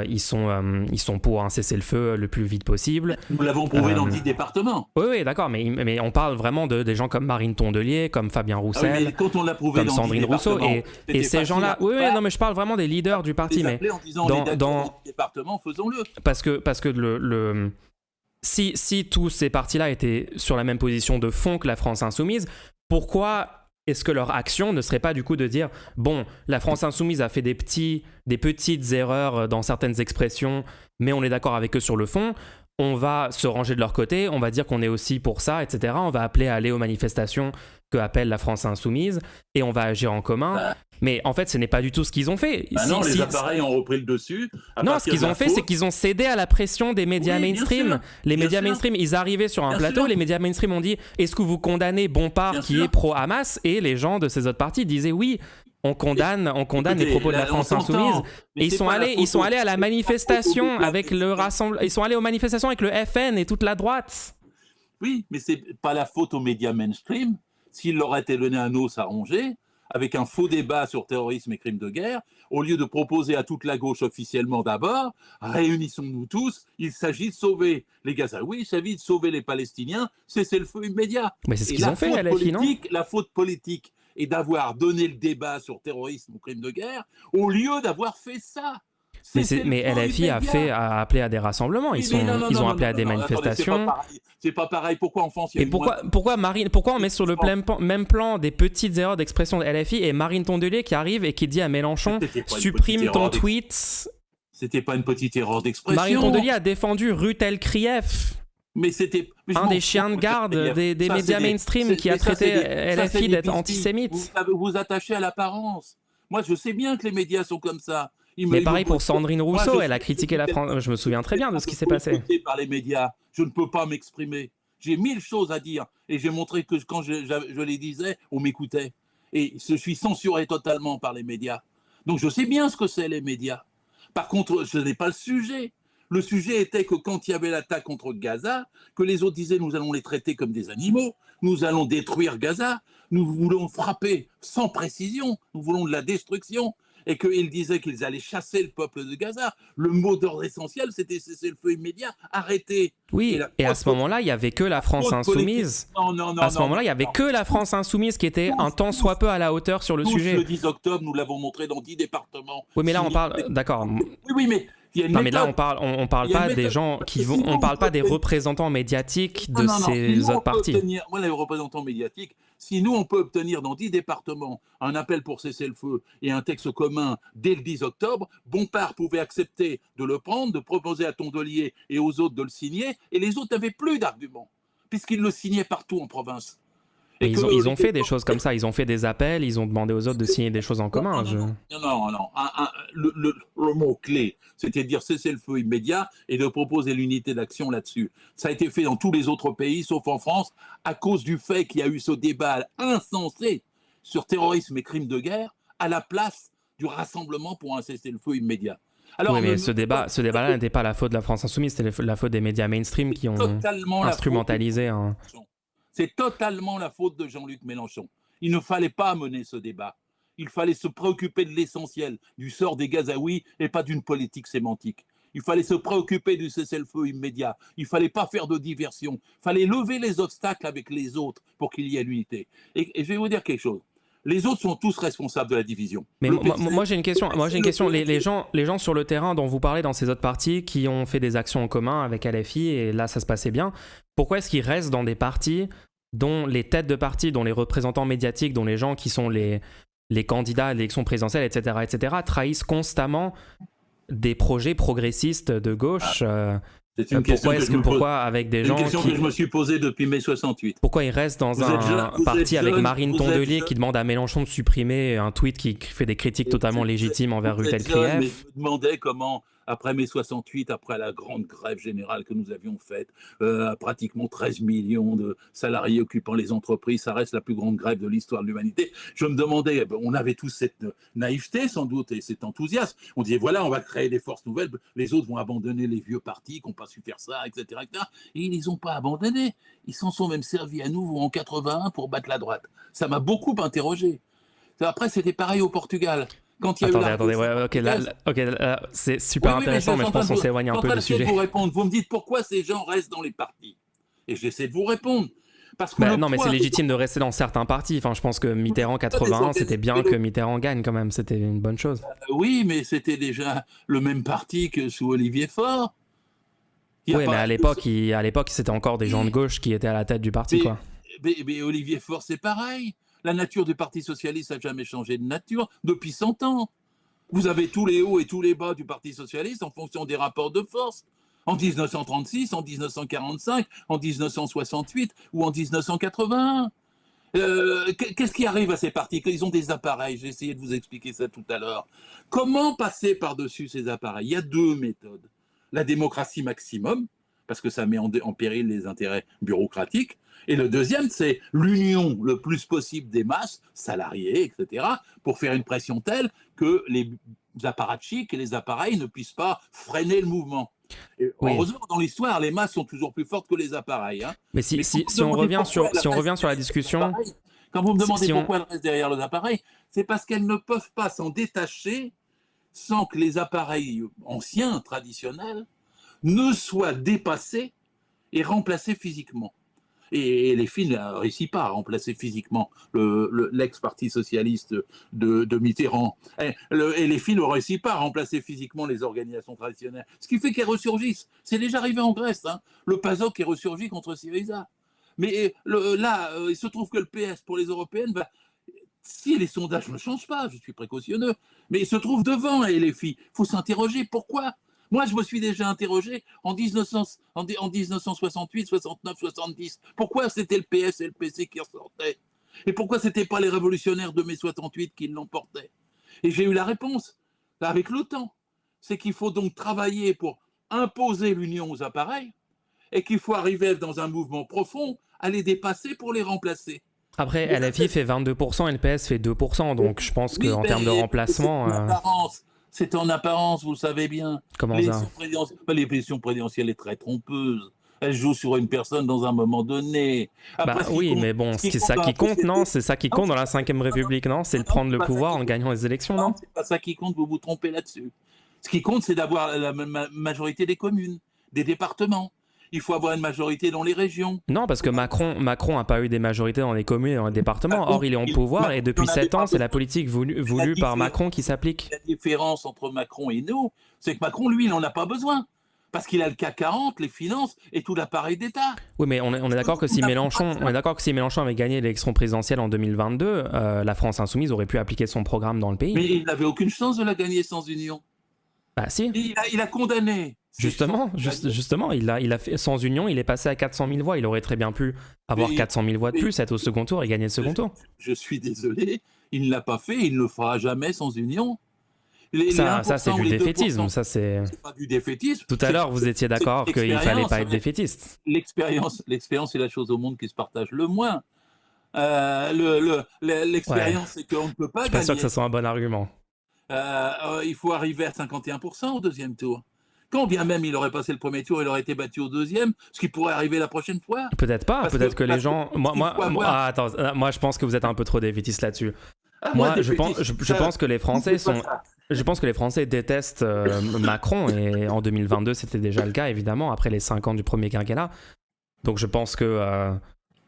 ils sont pour un cessez-le-feu le plus vite possible. Nous l'avons prouvé dans 10 départements. Oui, d'accord, mais on parle vraiment des gens comme Marine Tondelier, comme Fabien Roussel, mais quand on l'a prouvé comme Sandrine Rousseau, et ces gens-là. Oui, non, mais je parle vraiment des leaders du parti. Mais en disant dans les départements, faisons-le. Parce que si tous ces partis-là étaient sur la même position de fond que la France insoumise, pourquoi est-ce que leur action ne serait pas du coup de dire bon, la France insoumise a fait des petites erreurs dans certaines expressions, mais on est d'accord avec eux sur le fond, on va se ranger de leur côté, on va dire qu'on est aussi pour ça, etc. On va appeler à aller aux manifestations que appelle la France insoumise et on va agir en commun. Mais en fait, ce n'est pas du tout ce qu'ils ont fait. Non, les appareils ont repris le dessus. Non, ce qu'ils ont fait, c'est qu'ils ont cédé à la pression des médias mainstream. Les médias mainstream, ils arrivaient sur un plateau, les médias mainstream ont dit « Est-ce que vous condamnez Bompard qui est pro-Hamas ?» Et les gens de ces autres partis disaient « Oui, on condamne les propos de la France insoumise. » Et ils sont allés à la manifestation avec le rassemblement. Ils sont allés aux manifestations avec le FN et toute la droite. Oui, mais c'est pas la faute aux médias mainstream. S'il leur était donné un os à ronger, avec un faux débat sur terrorisme et crimes de guerre, au lieu de proposer à toute la gauche officiellement d'abord, réunissons-nous tous, il s'agit de sauver les Gazaouis, il s'agit de sauver les Palestiniens, cessez-le-feu immédiat. Mais c'est ce qu'ils ont fait à LFI, non ? La faute politique est d'avoir donné le débat sur terrorisme ou crimes de guerre, au lieu d'avoir fait ça. Mais LFI a appelé à des rassemblements, ils ont appelé à des manifestations. C'est pas pareil. Pourquoi en France il y a pourquoi on met sur le même plan des petites erreurs d'expression de LFI et Marine Tondelier qui arrive et qui dit à Mélenchon supprime ton tweet. C'était pas une petite erreur d'expression. Marine Tondelier a défendu Rutel Krief. Mais c'était un des chiens de garde des médias mainstream qui a traité LFI d'être antisémite. Vous vous attachez à l'apparence. Moi, je sais bien que les médias sont comme ça. Mais pareil pour Sandrine Rousseau, elle a critiqué la France. Je me souviens très bien de ce qui s'est passé. Par les médias, je ne peux pas m'exprimer. J'ai 1000 choses à dire et j'ai montré que quand je les disais, on m'écoutait. Et je suis censuré totalement par les médias. Donc je sais bien ce que c'est les médias. Par contre, ce n'est pas le sujet. Le sujet était que quand il y avait l'attaque contre Gaza, que les autres disaient nous allons les traiter comme des animaux, nous allons détruire Gaza, nous voulons frapper sans précision, nous voulons de la destruction. Et qu'ils disaient qu'ils allaient chasser le peuple de Gaza. Le mot d'ordre essentiel, c'était cesser le feu immédiat, arrêter. Oui, et à ce moment-là, il n'y avait que la France insoumise. À ce moment-là, il n'y avait que la France insoumise qui était un tant soit peu à la hauteur sur le sujet. Le 10 octobre, nous l'avons montré dans 10 départements. Oui, mais là, on parle... D'accord. Oui, mais... Non, mais là, on parle pas des gens qui vont... On parle pas des représentants médiatiques de ces autres partis. Moi, les représentants médiatiques, si nous, on peut obtenir dans 10 départements un appel pour cesser le feu et un texte commun dès le 10 octobre, Bompard pouvait accepter de le prendre, de proposer à Tondelier et aux autres de le signer, et les autres n'avaient plus d'arguments, puisqu'ils le signaient partout en province. Ils ont fait des choses comme ça, ils ont fait des appels, ils ont demandé aux autres de signer des choses en commun. Non. Le mot-clé, c'était de dire cesser le feu immédiat et de proposer l'unité d'action là-dessus. Ça a été fait dans tous les autres pays, sauf en France, à cause du fait qu'il y a eu ce débat insensé sur terrorisme et crimes de guerre à la place du rassemblement pour un cessez-le-feu immédiat. Alors, oui, mais ce débat-là n'était pas la faute de la France insoumise, c'était la faute des médias mainstream qui ont instrumentalisé. C'est totalement la faute de Jean-Luc Mélenchon. Il ne fallait pas mener ce débat. Il fallait se préoccuper de l'essentiel, du sort des Gazaouis et pas d'une politique sémantique. Il fallait se préoccuper du cessez-le-feu immédiat. Il ne fallait pas faire de diversion. Il fallait lever les obstacles avec les autres pour qu'il y ait l'unité. Et je vais vous dire quelque chose. Les autres sont tous responsables de la division. Mais moi j'ai une question. Les gens sur le terrain dont vous parlez dans ces autres partis qui ont fait des actions en commun avec LFI et là ça se passait bien, pourquoi est-ce qu'ils restent dans des partis dont les têtes de parti, dont les représentants médiatiques, dont les gens qui sont les candidats à l'élection présidentielle, etc., trahissent constamment des projets progressistes de gauche. C'est une question pourquoi avec des gens que je me suis posée depuis mai 68. Pourquoi il reste dans un parti avec Marine Tondelier qui demande à Mélenchon de supprimer un tweet qui fait des critiques totalement légitimes envers Rutel Krief? Mais je me demandais comment, après mai 68, après la grande grève générale que nous avions faite, pratiquement 13 millions de salariés occupant les entreprises, ça reste la plus grande grève de l'histoire de l'humanité. Je me demandais, on avait tous cette naïveté sans doute et cet enthousiasme. On disait voilà, on va créer des forces nouvelles, les autres vont abandonner les vieux partis qui n'ont pas su faire ça, etc., etc. Et ils ne les ont pas abandonnés. Ils s'en sont même servis à nouveau en 81 pour battre la droite. Ça m'a beaucoup interrogé. Après, c'était pareil au Portugal. Quand il y a c'est super intéressant, mais je pense qu'on s'éloigne un peu du sujet. Vous répondre. Vous me dites pourquoi ces gens restent dans les partis. Et j'essaie de vous répondre. Parce que non, mais c'est légitime de rester dans certains partis. Enfin, je pense que Mitterrand 81, c'était bien que Mitterrand gagne quand même. C'était une bonne chose. Oui, mais c'était déjà le même parti que sous Olivier Faure. Oui, mais à l'époque, c'était encore des gens de gauche qui étaient à la tête du parti, quoi. Mais Olivier Faure, c'est pareil. La nature du Parti socialiste n'a jamais changé de nature depuis 100 ans. Vous avez tous les hauts et tous les bas du Parti socialiste en fonction des rapports de force. En 1936, en 1945, en 1968 ou en 1981. Qu'est-ce qui arrive à ces partis? Ils ont des appareils. J'ai essayé de vous expliquer ça tout à l'heure. Comment passer par-dessus ces appareils? Il y a deux méthodes. La démocratie maximum, parce que ça met en péril les intérêts bureaucratiques. Et le deuxième, c'est l'union le plus possible des masses, salariés, etc., pour faire une pression telle que les apparatchiks et les appareils ne puissent pas freiner le mouvement. Et heureusement, dans l'histoire, les masses sont toujours plus fortes que les appareils. Hein. Mais si on revient sur la discussion... Quand vous me demandez pourquoi elles restent derrière les appareils, c'est parce qu'elles ne peuvent pas s'en détacher sans que les appareils anciens, traditionnels, ne soient dépassés et remplacés physiquement. Et les filles ne réussissent pas à remplacer physiquement l'ex-parti socialiste de Mitterrand. Et les filles ne réussissent pas à remplacer physiquement les organisations traditionnelles. Ce qui fait qu'elles ressurgissent. C'est déjà arrivé en Grèce. Hein. Le PASOK est ressurgi contre Syriza. Mais là, il se trouve que le PS, pour les européennes, si les sondages ne changent pas, je suis précautionneux, mais il se trouve devant, et les filles. Il faut s'interroger. Pourquoi ? Moi, je me suis déjà interrogé en 1968, 69, 70. Pourquoi c'était le PS et le PC qui ressortaient? Et pourquoi c'était pas les révolutionnaires de mai 68 qui l'emportaient? Et j'ai eu la réponse, avec l'OTAN. C'est qu'il faut donc travailler pour imposer l'union aux appareils et qu'il faut arriver dans un mouvement profond à les dépasser pour les remplacer. Après, LFI fait 22% et le PS fait 2%, donc je pense qu'en termes de remplacement... C'est en apparence, vous le savez bien. Comment ça ? L'élection présidentielle est très trompeuse. Elle joue sur une personne dans un moment donné. Après, mais bon, c'est ça qui compte, non ? C'est ça qui compte dans la 5ème République, non ? C'est de prendre le pouvoir en gagnant les élections, non ? C'est pas ça qui compte, vous vous trompez là-dessus. Ce qui compte, c'est d'avoir la majorité des communes, des départements. Il faut avoir une majorité dans les régions. Non, parce que Macron n'a pas eu des majorités dans les communes et dans les départements. Or, il est en pouvoir et depuis 7 ans, c'est la politique voulue par Macron qui s'applique. La différence entre Macron et nous, c'est que Macron, lui, il n'en a pas besoin. Parce qu'il a le CAC 40, les finances et tout l'appareil d'État. Oui, mais on est d'accord que si Mélenchon avait gagné l'élection présidentielle en 2022, la France Insoumise aurait pu appliquer son programme dans le pays. Mais il n'avait aucune chance de la gagner sans union. Bah si. Il a condamné. Justement, il a fait, sans union, il est passé à 400 000 voix. Il aurait très bien pu avoir 400 000 voix de plus, être au second tour et gagner le second tour. Je suis désolé, il ne l'a pas fait, il ne le fera jamais sans union. Ça, c'est du défaitisme. Ça, c'est pas du défaitisme. Tout à l'heure, vous étiez d'accord qu'il ne fallait pas être défaitiste. L'expérience est la chose au monde qui se partage le moins. L'expérience, c'est qu'on ne peut pas gagner. Je suis pas sûr que ce soit un bon argument. Il faut arriver à 51% au deuxième tour. Quand bien même il aurait passé le premier tour, il aurait été battu au deuxième, ce qui pourrait arriver la prochaine fois. Peut-être pas, peut-être que les gens... Moi, je pense que vous êtes un peu trop défaitiste là-dessus. Je pense que les Français sont... Je pense que les Français détestent Macron, et en 2022, c'était déjà le cas, évidemment, après les 5 ans du premier quinquennat. Donc je pense que...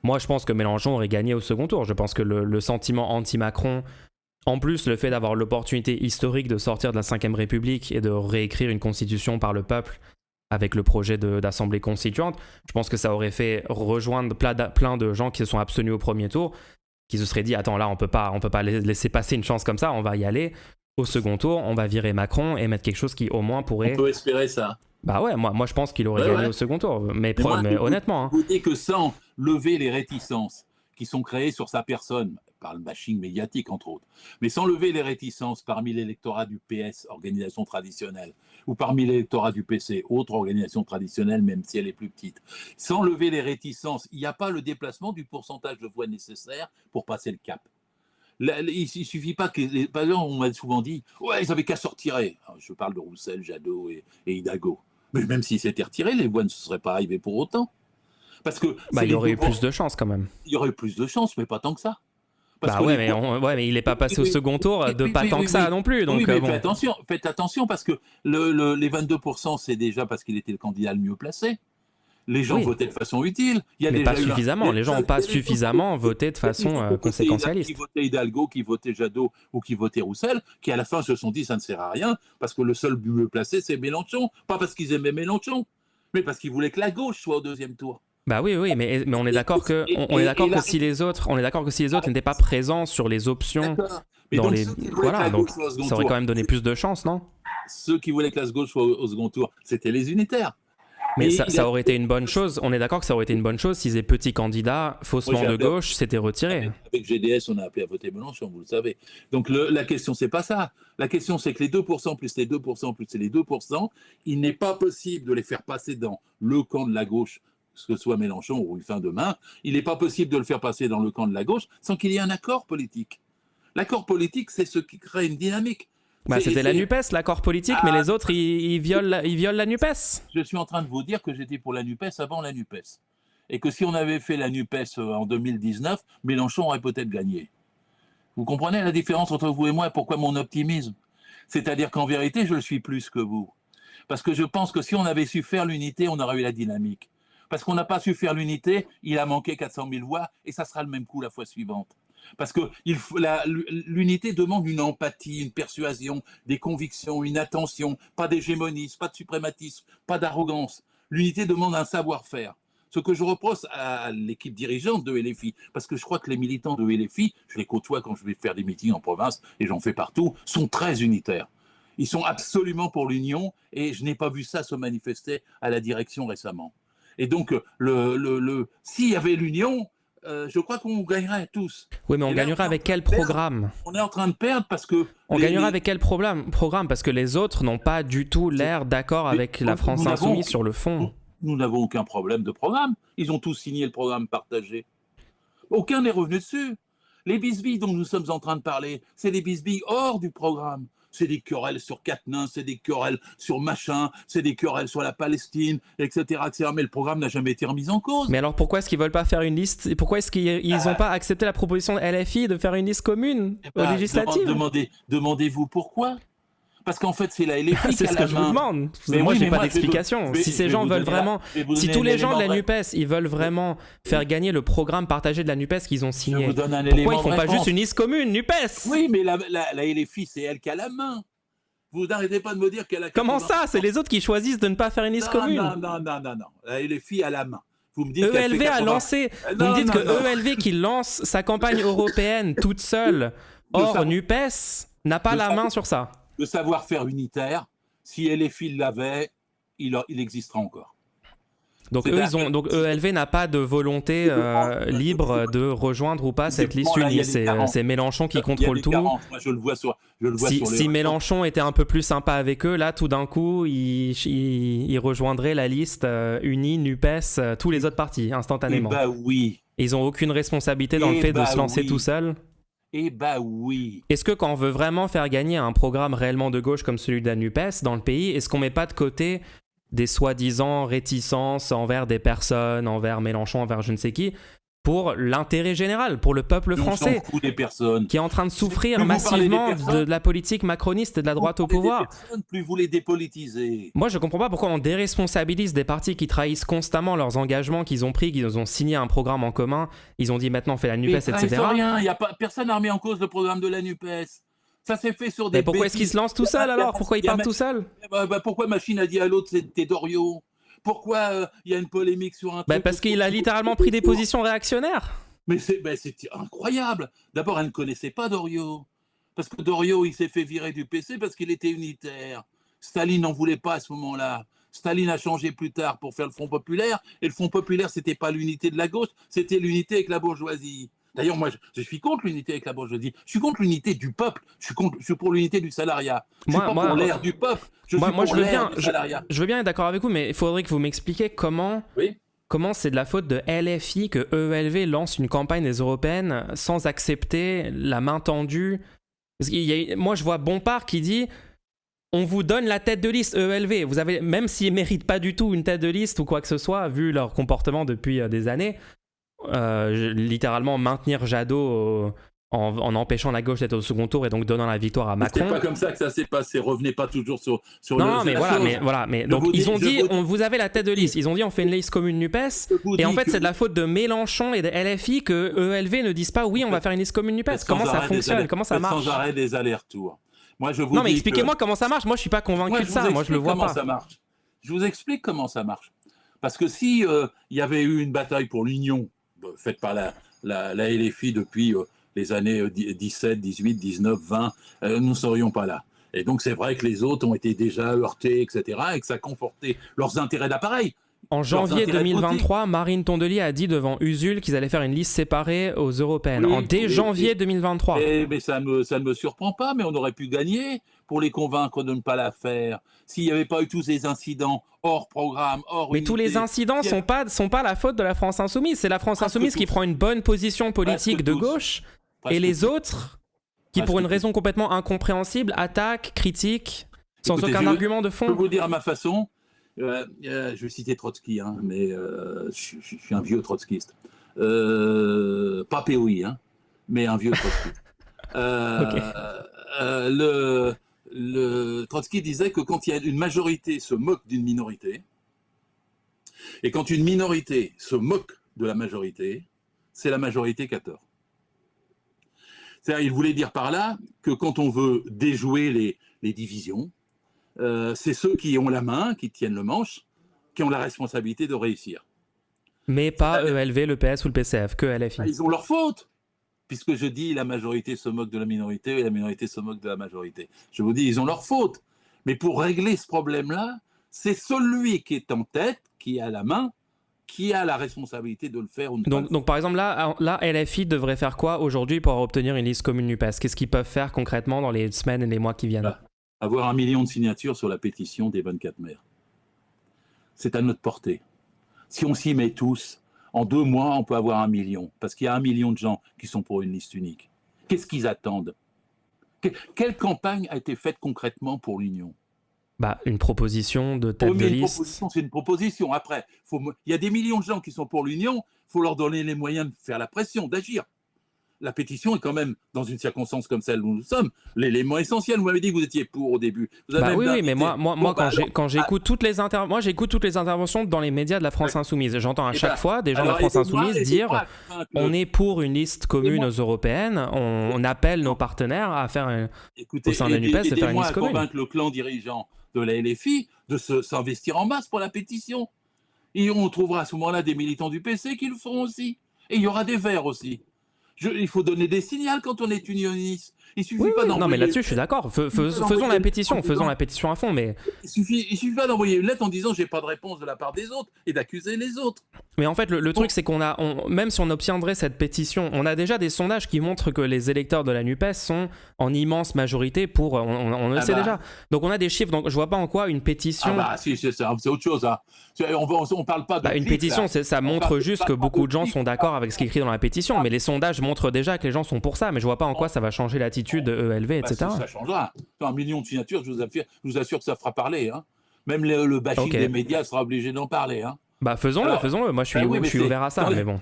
Moi, je pense que Mélenchon aurait gagné au second tour. Je pense que le sentiment anti-Macron... En plus, le fait d'avoir l'opportunité historique de sortir de la 5ème République et de réécrire une constitution par le peuple avec le projet d'Assemblée constituante. Je pense que ça aurait fait rejoindre plein de gens qui se sont abstenus au premier tour, qui se seraient dit, attends, là, on peut pas laisser passer une chance comme ça, on va y aller. Au second tour, on va virer Macron et mettre quelque chose qui, au moins, pourrait... On peut espérer ça. Bah ouais, moi je pense qu'il aurait gagné au second tour. Mais honnêtement... Vous dites que sans lever les réticences qui sont créées sur sa personne, par le bashing médiatique, entre autres, mais sans lever les réticences parmi l'électorat du PS, organisation traditionnelle, ou parmi l'électorat du PC, autre organisation traditionnelle, même si elle est plus petite, sans lever les réticences, il n'y a pas le déplacement du pourcentage de voix nécessaire pour passer le cap. Il ne suffit pas que... Par exemple, on m'a souvent dit « Ouais, ils n'avaient qu'à se retirer ». Je parle de Roussel, Jadot et Hidalgo. Mais même s'ils s'étaient retirés, les voix ne se seraient pas arrivées pour autant. Parce que il y aurait eu plus de chances quand même. Il y aurait eu plus de chances, mais pas tant que ça. Mais il n'est pas passé au second tour pas tant que ça non plus. Donc, mais faites attention parce que les 22%, c'est déjà parce qu'il était le candidat le mieux placé. Les gens votaient de façon utile. Mais pas suffisamment. Les gens n'ont pas suffisamment voté de façon conséquentialiste. Qui votaient Hidalgo, qui votaient Jadot ou qui votaient Roussel, qui à la fin se sont dit ça ne sert à rien parce que le seul mieux placé, c'est Mélenchon. Pas parce qu'ils aimaient Mélenchon, mais parce qu'ils voulaient que la gauche soit au deuxième tour. Bah oui, mais on est d'accord que si les autres n'étaient pas présents sur les options donc ça aurait quand même donné plus de chance, non? Ceux qui voulaient que la gauche soit au second tour, c'était les unitaires. Mais ça aurait été une bonne chose. On est d'accord que ça aurait été une bonne chose si ces petits candidats faussement de gauche s'étaient retirés. Avec GDS, on a appelé à voter Mélenchon, vous le savez. Donc la question, c'est pas ça. La question, c'est que les 2% plus les 2% plus les 2%, il n'est pas possible de les faire passer dans le camp de la gauche, que ce soit Mélenchon ou Ruffin demain. Il n'est pas possible de le faire passer dans le camp de la gauche sans qu'il y ait un accord politique. L'accord politique, c'est ce qui crée une dynamique. C'était la NUPES, l'accord politique, mais les autres, ils violent la NUPES. Je suis en train de vous dire que j'étais pour la NUPES avant la NUPES. Et que si on avait fait la NUPES en 2019, Mélenchon aurait peut-être gagné. Vous comprenez la différence entre vous et moi et pourquoi mon optimisme? C'est-à-dire qu'en vérité, je le suis plus que vous. Parce que je pense que si on avait su faire l'unité, on aurait eu la dynamique. Parce qu'on n'a pas su faire l'unité, il a manqué 400 000 voix et ça sera le même coup la fois suivante. Parce que l'unité demande une empathie, une persuasion, des convictions, une attention, pas d'hégémonisme, pas de suprématisme, pas d'arrogance. L'unité demande un savoir-faire. Ce que je reproche à l'équipe dirigeante de LFI, parce que je crois que les militants de LFI, je les côtoie quand je vais faire des meetings en province, et j'en fais partout, sont très unitaires. Ils sont absolument pour l'union, et je n'ai pas vu ça se manifester à la direction récemment. Et donc, s'il y avait l'union, je crois qu'on gagnerait tous. Oui, mais on gagnerait avec quel programme? On est en train de perdre parce que... On gagnerait avec quel programme? Parce que les autres n'ont pas du tout l'air d'accord avec la France insoumise sur le fond. Nous n'avons aucun problème de programme. Ils ont tous signé le programme partagé. Aucun n'est revenu dessus. Les bisbilles dont nous sommes en train de parler, c'est des bisbilles hors du programme. C'est des querelles sur Quatennens, c'est des querelles sur machin, c'est des querelles sur la Palestine, etc. Mais le programme n'a jamais été remis en cause. Mais alors pourquoi est-ce qu'ils ne veulent pas faire une liste? Pourquoi est-ce qu'ils n'ont pas accepté la proposition de LFI de faire une liste commune aux législatives? Demandez-vous pourquoi. Parce qu'en fait, c'est la LFI c'est ce que je vous demande. Mais moi, j'ai pas d'explication. Si ces gens veulent vraiment, si tous les gens de la NUPES, ils veulent vraiment faire gagner le programme partagé de la NUPES qu'ils ont signé, pourquoi ils font pas juste une liste commune NUPES? Oui, mais la LFI, c'est elle qui a la main. Vous n'arrêtez pas de me dire qu'elle a... Comment ça? C'est les autres qui choisissent de ne pas faire une liste commune. Non. La LFI a la main. Vous me dites ELV a lancé... Vous me dites que ELV qui lance sa campagne européenne toute seule, hors NUPES, n'a pas la main sur ça. Le savoir-faire unitaire, si LFI l'avait, il existera encore. Donc ELV n'a pas de volonté libre de rejoindre ou pas cette liste unie. C'est Mélenchon qui contrôle tout. Moi, je le vois si Mélenchon était un peu plus sympa avec eux, là, tout d'un coup, il rejoindrait la liste unie, NUPES, tous les autres partis, instantanément. Eh bah oui. Et ils n'ont aucune responsabilité dans le fait de se lancer tout seul. Eh bah oui. Est-ce que quand on veut vraiment faire gagner un programme réellement de gauche comme celui de la NUPES dans le pays, est-ce qu'on met pas de côté des soi-disant réticences envers des personnes, envers Mélenchon, envers je ne sais qui, pour l'intérêt général, pour le peuple français, on s'en fout des personnes. Qui est en train de souffrir massivement de la politique macroniste et de la droite au pouvoir. Plus vous les dépolitisez. Moi, je comprends pas pourquoi on déresponsabilise des partis qui trahissent constamment leurs engagements qu'ils ont pris, qu'ils ont signé un programme en commun. Ils ont dit maintenant on fait la NUPES, etc. Rien. Personne n'a remis en cause le programme de la NUPES. Ça s'est fait sur des Mais pourquoi est-ce qu'il se lance tout seul alors? Pourquoi il part tout seul? Pourquoi Machine a dit à l'autre c'était Doriot? Pourquoi il y a une polémique sur un truc? Parce qu'il a littéralement pris des positions réactionnaires. Mais c'est incroyable. D'abord, elle ne connaissait pas Doriot. Parce que Doriot, il s'est fait virer du PC parce qu'il était unitaire. Staline n'en voulait pas à ce moment-là. Staline a changé plus tard pour faire le Front populaire. Et le Front populaire, c'était pas l'unité de la gauche, c'était l'unité avec la bourgeoisie. D'ailleurs, moi, je suis contre l'unité avec la bourgeoisie. Je suis contre l'unité du peuple. Je suis pour l'unité du salariat. Je suis pas pour l'ère du peuple. Je suis pour l'ère du salariat. Je veux bien être d'accord avec vous, mais il faudrait que vous m'expliquiez comment... Oui. Comment c'est de la faute de LFI que EELV lance une campagne des européennes sans accepter la main tendue? Moi, je vois Bompard qui dit on vous donne la tête de liste EELV. Vous avez, même s'ils ne méritent pas du tout une tête de liste ou quoi que ce soit, vu leur comportement depuis des années, littéralement maintenir Jadot en empêchant la gauche d'être au second tour et donc donnant la victoire à Macron. C'est pas comme ça que ça s'est passé. Revenez pas toujours sur non, mais voilà, mais donc ils ont dit vous avez la tête de liste. Ils ont dit on fait une liste commune NUPES. Et en fait, c'est de la faute de Mélenchon et de LFI que EELV ne disent pas oui, on va faire une liste commune NUPES. Comment ça fonctionne? Comment ça marche? Sans arrêt des allers-retours. Moi, je vous non, mais expliquez-moi comment ça marche. Moi, je suis pas convaincu de ça. Moi, je le vois pas. Ça marche. Je vous explique comment ça marche. Parce que si il y avait eu une bataille pour l'union faite par la LFI depuis les années 17, 18, 19, 20, nous ne serions pas là. Et donc, c'est vrai que les autres ont été déjà heurtés, etc., et que ça confortait leurs intérêts d'appareil. En janvier 2023, Marine Tondelier a dit devant Usul qu'ils allaient faire une liste séparée aux européennes. Dès janvier 2023. Mais ça ne me surprend pas, mais on aurait pu gagner pour les convaincre de ne pas la faire. S'il n'y avait pas eu tous ces incidents hors programme, hors mais unité, tous les incidents sont pas la faute de la France Insoumise. C'est la France Insoumise qui prend une bonne position politique de gauche et les autres qui, pour une raison complètement incompréhensible, attaquent, critiquent, sans aucun argument de fond. Je peux vous dire à ma façon, je vais citer Trotsky, hein, mais je suis un vieux trotskiste. Pas POI, hein, mais un vieux trotskiste. Le Trotsky disait que quand il y a une majorité se moque d'une minorité, et quand une minorité se moque de la majorité, c'est la majorité qui a tort. C'est-à-dire, il voulait dire par là que quand on veut déjouer les divisions, c'est ceux qui ont la main, qui tiennent le manche, qui ont la responsabilité de réussir. Mais pas EELV, le PS ou le PCF, que LFI. Ils ont leur faute, puisque je dis la majorité se moque de la minorité et la minorité se moque de la majorité. Je vous dis, ils ont leur faute. Mais pour régler ce problème-là, c'est celui qui est en tête, qui a la main, qui a la responsabilité de le faire ou ne pas. Donc par exemple, là, LFI devrait faire quoi aujourd'hui pour obtenir une liste commune NUPES? Qu'est-ce qu'ils peuvent faire concrètement dans les semaines et les mois qui viennent? Avoir 1 million de signatures sur la pétition des 24 maires. C'est à notre portée. Si on s'y met tous, en 2 mois, on peut avoir 1 million. Parce qu'il y a 1 million de gens qui sont pour une liste unique. Qu'est-ce qu'ils attendent? Quelle campagne a été faite concrètement pour l'union? Une proposition de tête de liste. C'est une proposition. Après, il y a des millions de gens qui sont pour l'union. Il faut leur donner les moyens de faire la pression, d'agir. La pétition est quand même, dans une circonstance comme celle où nous sommes, l'élément essentiel. Vous m'avez dit que vous étiez pour au début. Oui, mais moi quand j'écoute toutes les interventions dans les médias de la France Insoumise, j'entends à chaque fois des gens de la France Insoumise dire on est pour une liste commune aux européennes, on appelle nos partenaires à faire au sein de la NUPES de faire une liste commune. Convaincre le clan dirigeant de la LFI de s'investir en masse pour la pétition. Et on trouvera à ce moment-là des militants du PC qui le feront aussi. Et il y aura des Verts aussi. Il faut donner des signaux quand on est unioniste. Il suffit pas d'envoyer... Non, mais là-dessus, je suis d'accord. Faisons la pétition à fond, mais... Il suffit pas d'envoyer une lettre en disant « j'ai pas de réponse de la part des autres » et d'accuser les autres. Mais en fait, le truc, c'est même si on obtiendrait cette pétition, on a déjà des sondages qui montrent que les électeurs de la NUPES sont en immense majorité pour... On le sait déjà. Donc on a des chiffres, donc je vois pas en quoi une pétition... Si, c'est autre chose. Hein. On parle pas de... Une pétition, ça montre juste que beaucoup de gens sont d'accord avec ce qui est écrit dans la pétition, mais les sondages montrent déjà que les gens sont pour ça, mais je vois pas en quoi ça va changer l'attitude de EELV, etc. Ça changera. 1 million de signatures, je vous assure que ça fera parler. Hein. Même le bashing des médias sera obligé d'en parler. Hein. Faisons-le. Moi, je suis ouvert à ça, mais bon.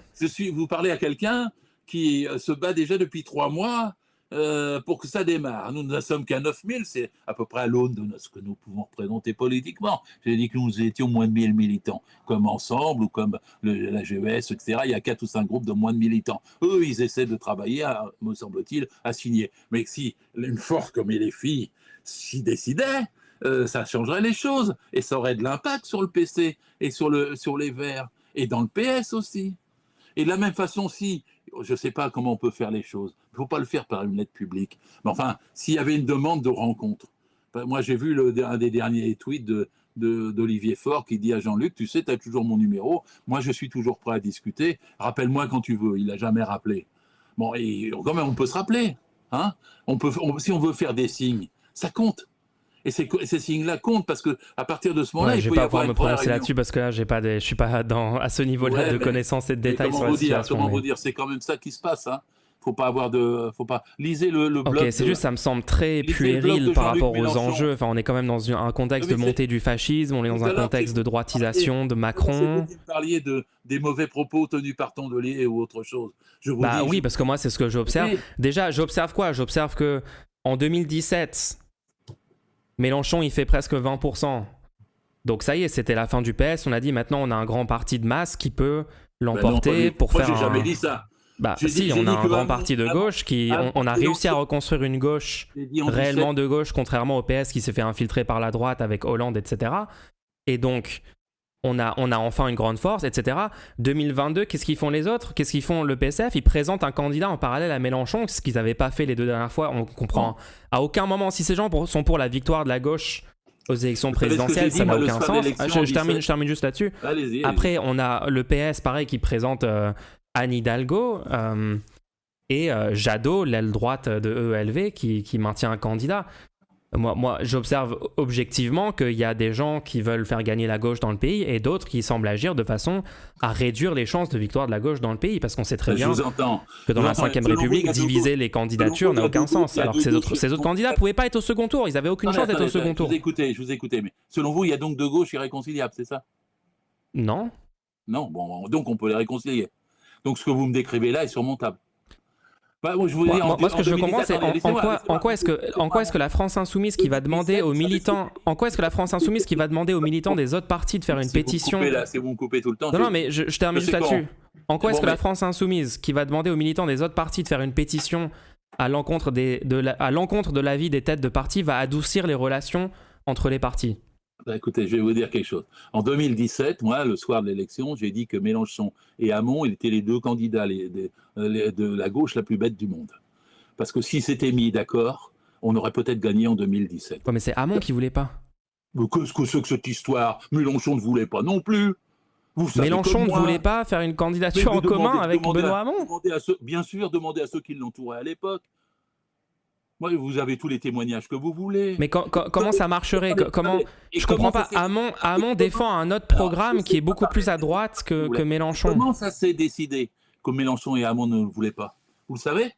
Vous parlez à quelqu'un qui se bat déjà depuis 3 mois pour que ça démarre. Nous ne sommes qu'à 9000, c'est à peu près à l'aune de ce que nous pouvons représenter politiquement. J'ai dit que nous étions moins de 1000 militants, comme Ensemble ou comme la GES, etc. Il y a 4 ou 5 groupes de moins de militants. Eux, ils essaient de travailler, me semble-t-il, à signer. Mais si une force comme les filles s'y décidait, ça changerait les choses et ça aurait de l'impact sur le PC et sur les Verts et dans le PS aussi. Et de la même façon, si, je ne sais pas comment on peut faire les choses, il ne faut pas le faire par une lettre publique, mais enfin, s'il y avait une demande de rencontre. Moi, j'ai vu un des derniers tweets d'Olivier Faure qui dit à Jean-Luc, tu sais, tu as toujours mon numéro, moi je suis toujours prêt à discuter, rappelle-moi quand tu veux, il n'a jamais rappelé. Bon, et quand même, on peut se rappeler. Hein, si on veut faire des signes, ça compte. Et ces signes-là comptent parce que à partir de ce moment-là, je vais pas pouvoir me prononcer là-dessus parce que là, je suis pas à ce niveau-là de connaissances et de détails sur la situation. Comment vous dire, c'est quand même ça qui se passe. Hein. Faut pas. Lisez le blog. Ok, c'est juste, ça me semble très puéril par rapport aux enjeux. Enfin, on est quand même dans un contexte de montée du fascisme, on est dans un contexte de droitisation de Macron. Vous parliez des mauvais propos tenus par Tondelier ou autre chose. Oui, parce que moi, c'est ce que j'observe. Déjà, j'observe quoi? J'observe que en 2017. Mélenchon, il fait presque 20%. Donc ça y est, c'était la fin du PS. On a dit maintenant, on a un grand parti de masse qui peut l'emporter pour faire. Moi, j'ai jamais dit ça. On a un grand parti de gauche qui. On a réussi à reconstruire une gauche réellement de gauche, contrairement au PS qui s'est fait infiltrer par la droite avec Hollande, etc. Et donc, on a enfin une grande force, etc. 2022, qu'est-ce qu'ils font les autres? Qu'est-ce qu'ils font le PSF? Ils présentent un candidat en parallèle à Mélenchon, ce qu'ils n'avaient pas fait les 2 dernières fois. On comprend à aucun moment. Si ces gens sont pour la victoire de la gauche aux élections présidentielles, ça n'a aucun sens. Je termine juste là-dessus. Allez-y. Après, on a le PS, pareil, qui présente Anne Hidalgo et Jadot, l'aile droite de EELV, qui maintient un candidat. Moi, j'observe objectivement qu'il y a des gens qui veulent faire gagner la gauche dans le pays et d'autres qui semblent agir de façon à réduire les chances de victoire de la gauche dans le pays, parce qu'on sait très bien que dans la 5ème République, diviser les candidatures n'a aucun sens. Alors que ces autres candidats ne pouvaient pas être au second tour, ils n'avaient aucune chance d'être au second tour. Je vous écoutais, mais selon vous, il y a donc deux gauches irréconciliables, c'est ça? Non. Non, bon, donc on peut les réconcilier. Donc ce que vous me décrivez là est surmontable. Moi, ce que je comprends, c'est en quoi est-ce que la France insoumise qui va demander aux militants, des autres partis de faire une pétition. Si vous me coupez tout le temps. Non, mais je termine juste là-dessus. En quoi est-ce que la France insoumise qui va demander aux militants des autres partis de faire une pétition à l'encontre de l'avis des têtes de parti va adoucir les relations entre les partis? Écoutez, je vais vous dire quelque chose. En 2017, moi, le soir de l'élection, j'ai dit que Mélenchon et Hamon, ils étaient les 2 candidats de la gauche la plus bête du monde. Parce que s'ils s'étaient mis d'accord, on aurait peut-être gagné en 2017. Ouais, mais c'est Hamon qui voulait pas. Mais qu'est-ce que c'est que cette histoire? Mélenchon ne voulait pas non plus. Mélenchon ne voulait pas faire une candidature en commun avec Benoît Hamon? Bien sûr, demandez à ceux qui l'entouraient à l'époque. Moi, vous avez tous les témoignages que vous voulez. Mais comment ça marcherait? Je comprends pas. Hamon défend un autre programme qui est beaucoup plus à droite que Mélenchon. Comment ça s'est décidé que Mélenchon et Hamon ne le voulaient pas? Vous le savez?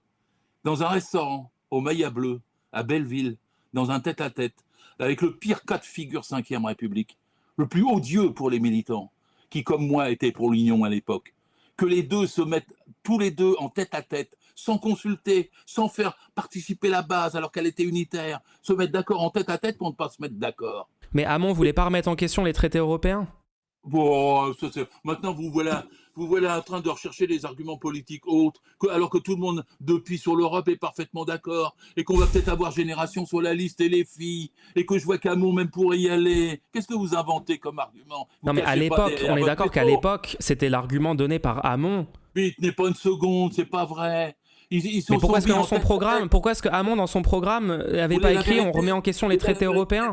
Dans un restaurant, au Maillat Bleu, à Belleville, dans un tête-à-tête, avec le pire cas de figure 5e République, le plus odieux pour les militants, qui, comme moi, étaient pour l'Union à l'époque, que les deux se mettent tous les deux en tête-à-tête, sans consulter, sans faire participer la base alors qu'elle était unitaire, se mettre d'accord en tête-à-tête pour ne pas se mettre d'accord. Mais Hamon voulait pas remettre en question les traités européens? Bon, maintenant vous voilà en train de rechercher des arguments politiques autres, alors que tout le monde depuis sur l'Europe est parfaitement d'accord, et qu'on va peut-être avoir Génération sur la liste et les filles, et que je vois qu'Hamon même pourrait y aller. Qu'est-ce que vous inventez comme argument? Non mais à l'époque, on est d'accord qu'à l'époque, c'était l'argument donné par Hamon. Mais il tenait pas une seconde, c'est pas vrai. Mais pourquoi est-ce que Hamon dans son programme n'avait pas écrit on remet en question les traités européens?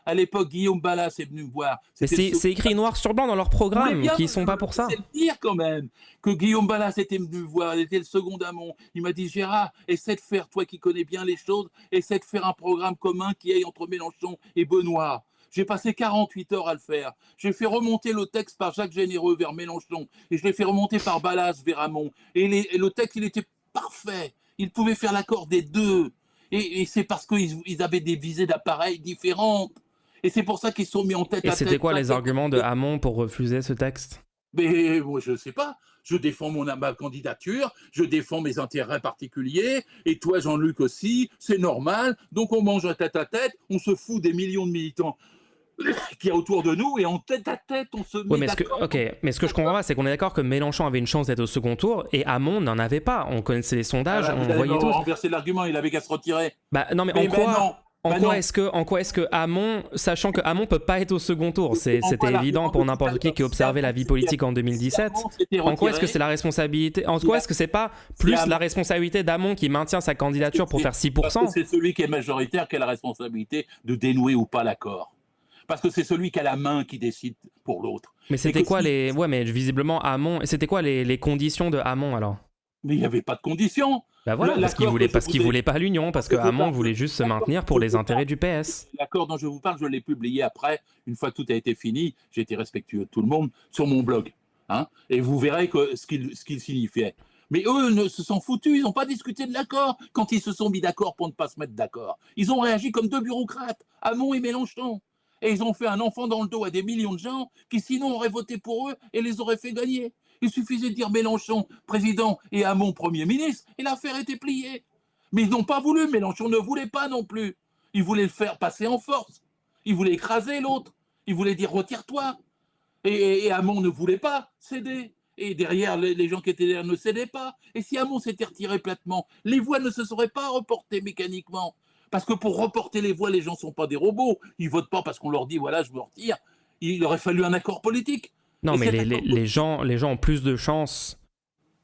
À l'époque, Guillaume Ballas est venu me voir. Mais c'est écrit noir sur blanc dans leur programme, qui sont pas pour ça. C'est le pire quand même, que Guillaume Ballas était venu me voir, il était le second Hamon. Il m'a dit, Gérard, essaie de faire, toi qui connais bien les choses, essaie de faire un programme commun qui aille entre Mélenchon et Benoît. J'ai passé 48 heures à le faire. J'ai fait remonter le texte par Jacques Généreux vers Mélenchon, et je l'ai fait remonter par Ballas vers Hamon. Et le texte, il était parfait. Ils pouvaient faire l'accord des deux. Et c'est parce qu'ils avaient des visées d'appareils différentes. Et c'est pour ça qu'ils sont mis en tête à tête. Et c'était quoi les arguments de Hamon pour refuser ce texte? Mais moi, je ne sais pas. Je défends ma candidature, je défends mes intérêts particuliers, et toi, Jean-Luc aussi, c'est normal. Donc, on mange à tête, on se fout des millions de militants qu'il y a autour de nous, et en tête à tête, on se Ouais, met mais d'accord. ce que je comprends pas, c'est qu'on est d'accord que Mélenchon avait une chance d'être au second tour et Hamon n'en avait pas. On connaissait les sondages, Vous on allez me voyait tous. renverser l'argument, il avait qu'à se retirer. Bah non, mais Mais ben non, en ben quoi non. est-ce que Hamon, sachant que Hamon peut pas être au second tour, En c'était quoi évident l'argument pour de tout à n'importe qui l'heure, qui observait la vie politique en si 2017. Hamon s'était En quoi est-ce que retiré, c'est la responsabilité, en si quoi est-ce que c'est pas plus la Hamon, responsabilité d'Hamon qui maintient sa candidature pour faire parce que 6%? c'est celui qui est majoritaire qui a la responsabilité de dénouer ou pas l'accord. Parce que c'est celui qui a la main qui décide pour l'autre. Mais Et c'était que quoi si, les, ouais, mais visiblement Hamon, c'était quoi les conditions de Hamon alors? mais il n'y avait pas de conditions. Bah voilà, L'accord que je parce qu'il vous ai, voulait pas l'union, parce que Hamon voulait juste se maintenir pour les intérêts du PS. l'accord dont je vous parle, je l'ai publié après, une fois que tout a été fini, j'ai été respectueux de tout le monde, sur mon blog. Hein, et vous verrez ce qu'il signifiait. Mais eux se sont foutus, ils n'ont pas discuté de l'accord quand ils se sont mis d'accord pour ne pas se mettre d'accord. Ils ont réagi comme deux bureaucrates, Hamon et Mélenchon. Et ils ont fait un enfant dans le dos à des millions de gens qui sinon auraient voté pour eux et les auraient fait gagner. Il suffisait de dire Mélenchon président et Hamon Premier ministre et l'affaire était pliée. Mais ils n'ont pas voulu, Mélenchon ne voulait pas non plus. Il voulait le faire passer en force. Il voulait écraser l'autre. Il voulait dire retire-toi. Et Hamon ne voulait pas céder. Et derrière, les gens qui étaient derrière ne cédaient pas. Et si Hamon s'était retiré platement, les voix ne se seraient pas reportées mécaniquement. Parce que pour reporter les voix, les gens ne sont pas des robots. Ils ne votent pas parce qu'on leur dit voilà, je me retire. Il aurait fallu un accord politique. Non, Et mais cet accord politique, les gens ont plus de chances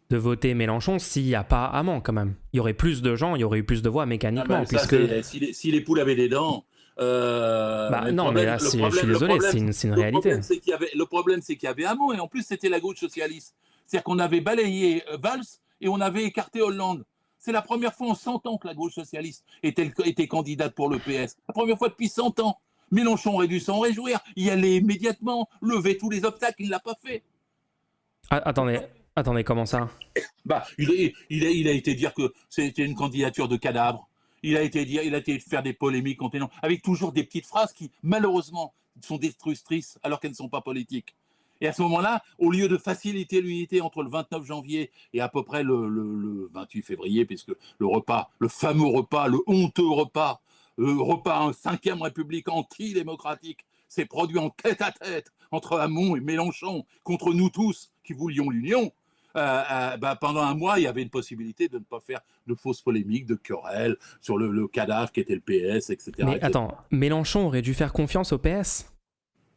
de voter Mélenchon s'il n'y a pas Hamon quand même. Il y aurait plus de gens, il y aurait eu plus de voix mécaniquement, puisque... si les poules avaient des dents. Bah non, mais là, je suis désolé, c'est une réalité. Le problème, c'est qu'il y avait Hamon, et en plus, c'était la gauche socialiste. C'est-à-dire qu'on avait balayé Valls et on avait écarté Hollande. C'est la première fois en 100 ans que la gauche socialiste était candidate pour le PS. La première fois depuis 100 ans. Mélenchon aurait dû s'en réjouir, y aller immédiatement, lever tous les obstacles, il ne l'a pas fait. Ah, attendez, comment ça? Bah, il a été dire que c'était une candidature de cadavre. Il a été faire des polémiques contenant, avec toujours des petites phrases qui, malheureusement, sont destructrices alors qu'elles ne sont pas politiques. Et à ce moment-là, au lieu de faciliter l'unité entre le 29 janvier et à peu près le 28 février, puisque le fameux repas, le honteux repas, le repas en 5e République antidémocratique, s'est produit en tête à tête entre Hamon et Mélenchon contre nous tous qui voulions l'union, pendant un mois, il y avait une possibilité de ne pas faire de fausses polémiques, de querelles sur le cadavre qui était le PS, etc. Mais etc. attends, Mélenchon aurait dû faire confiance au PS?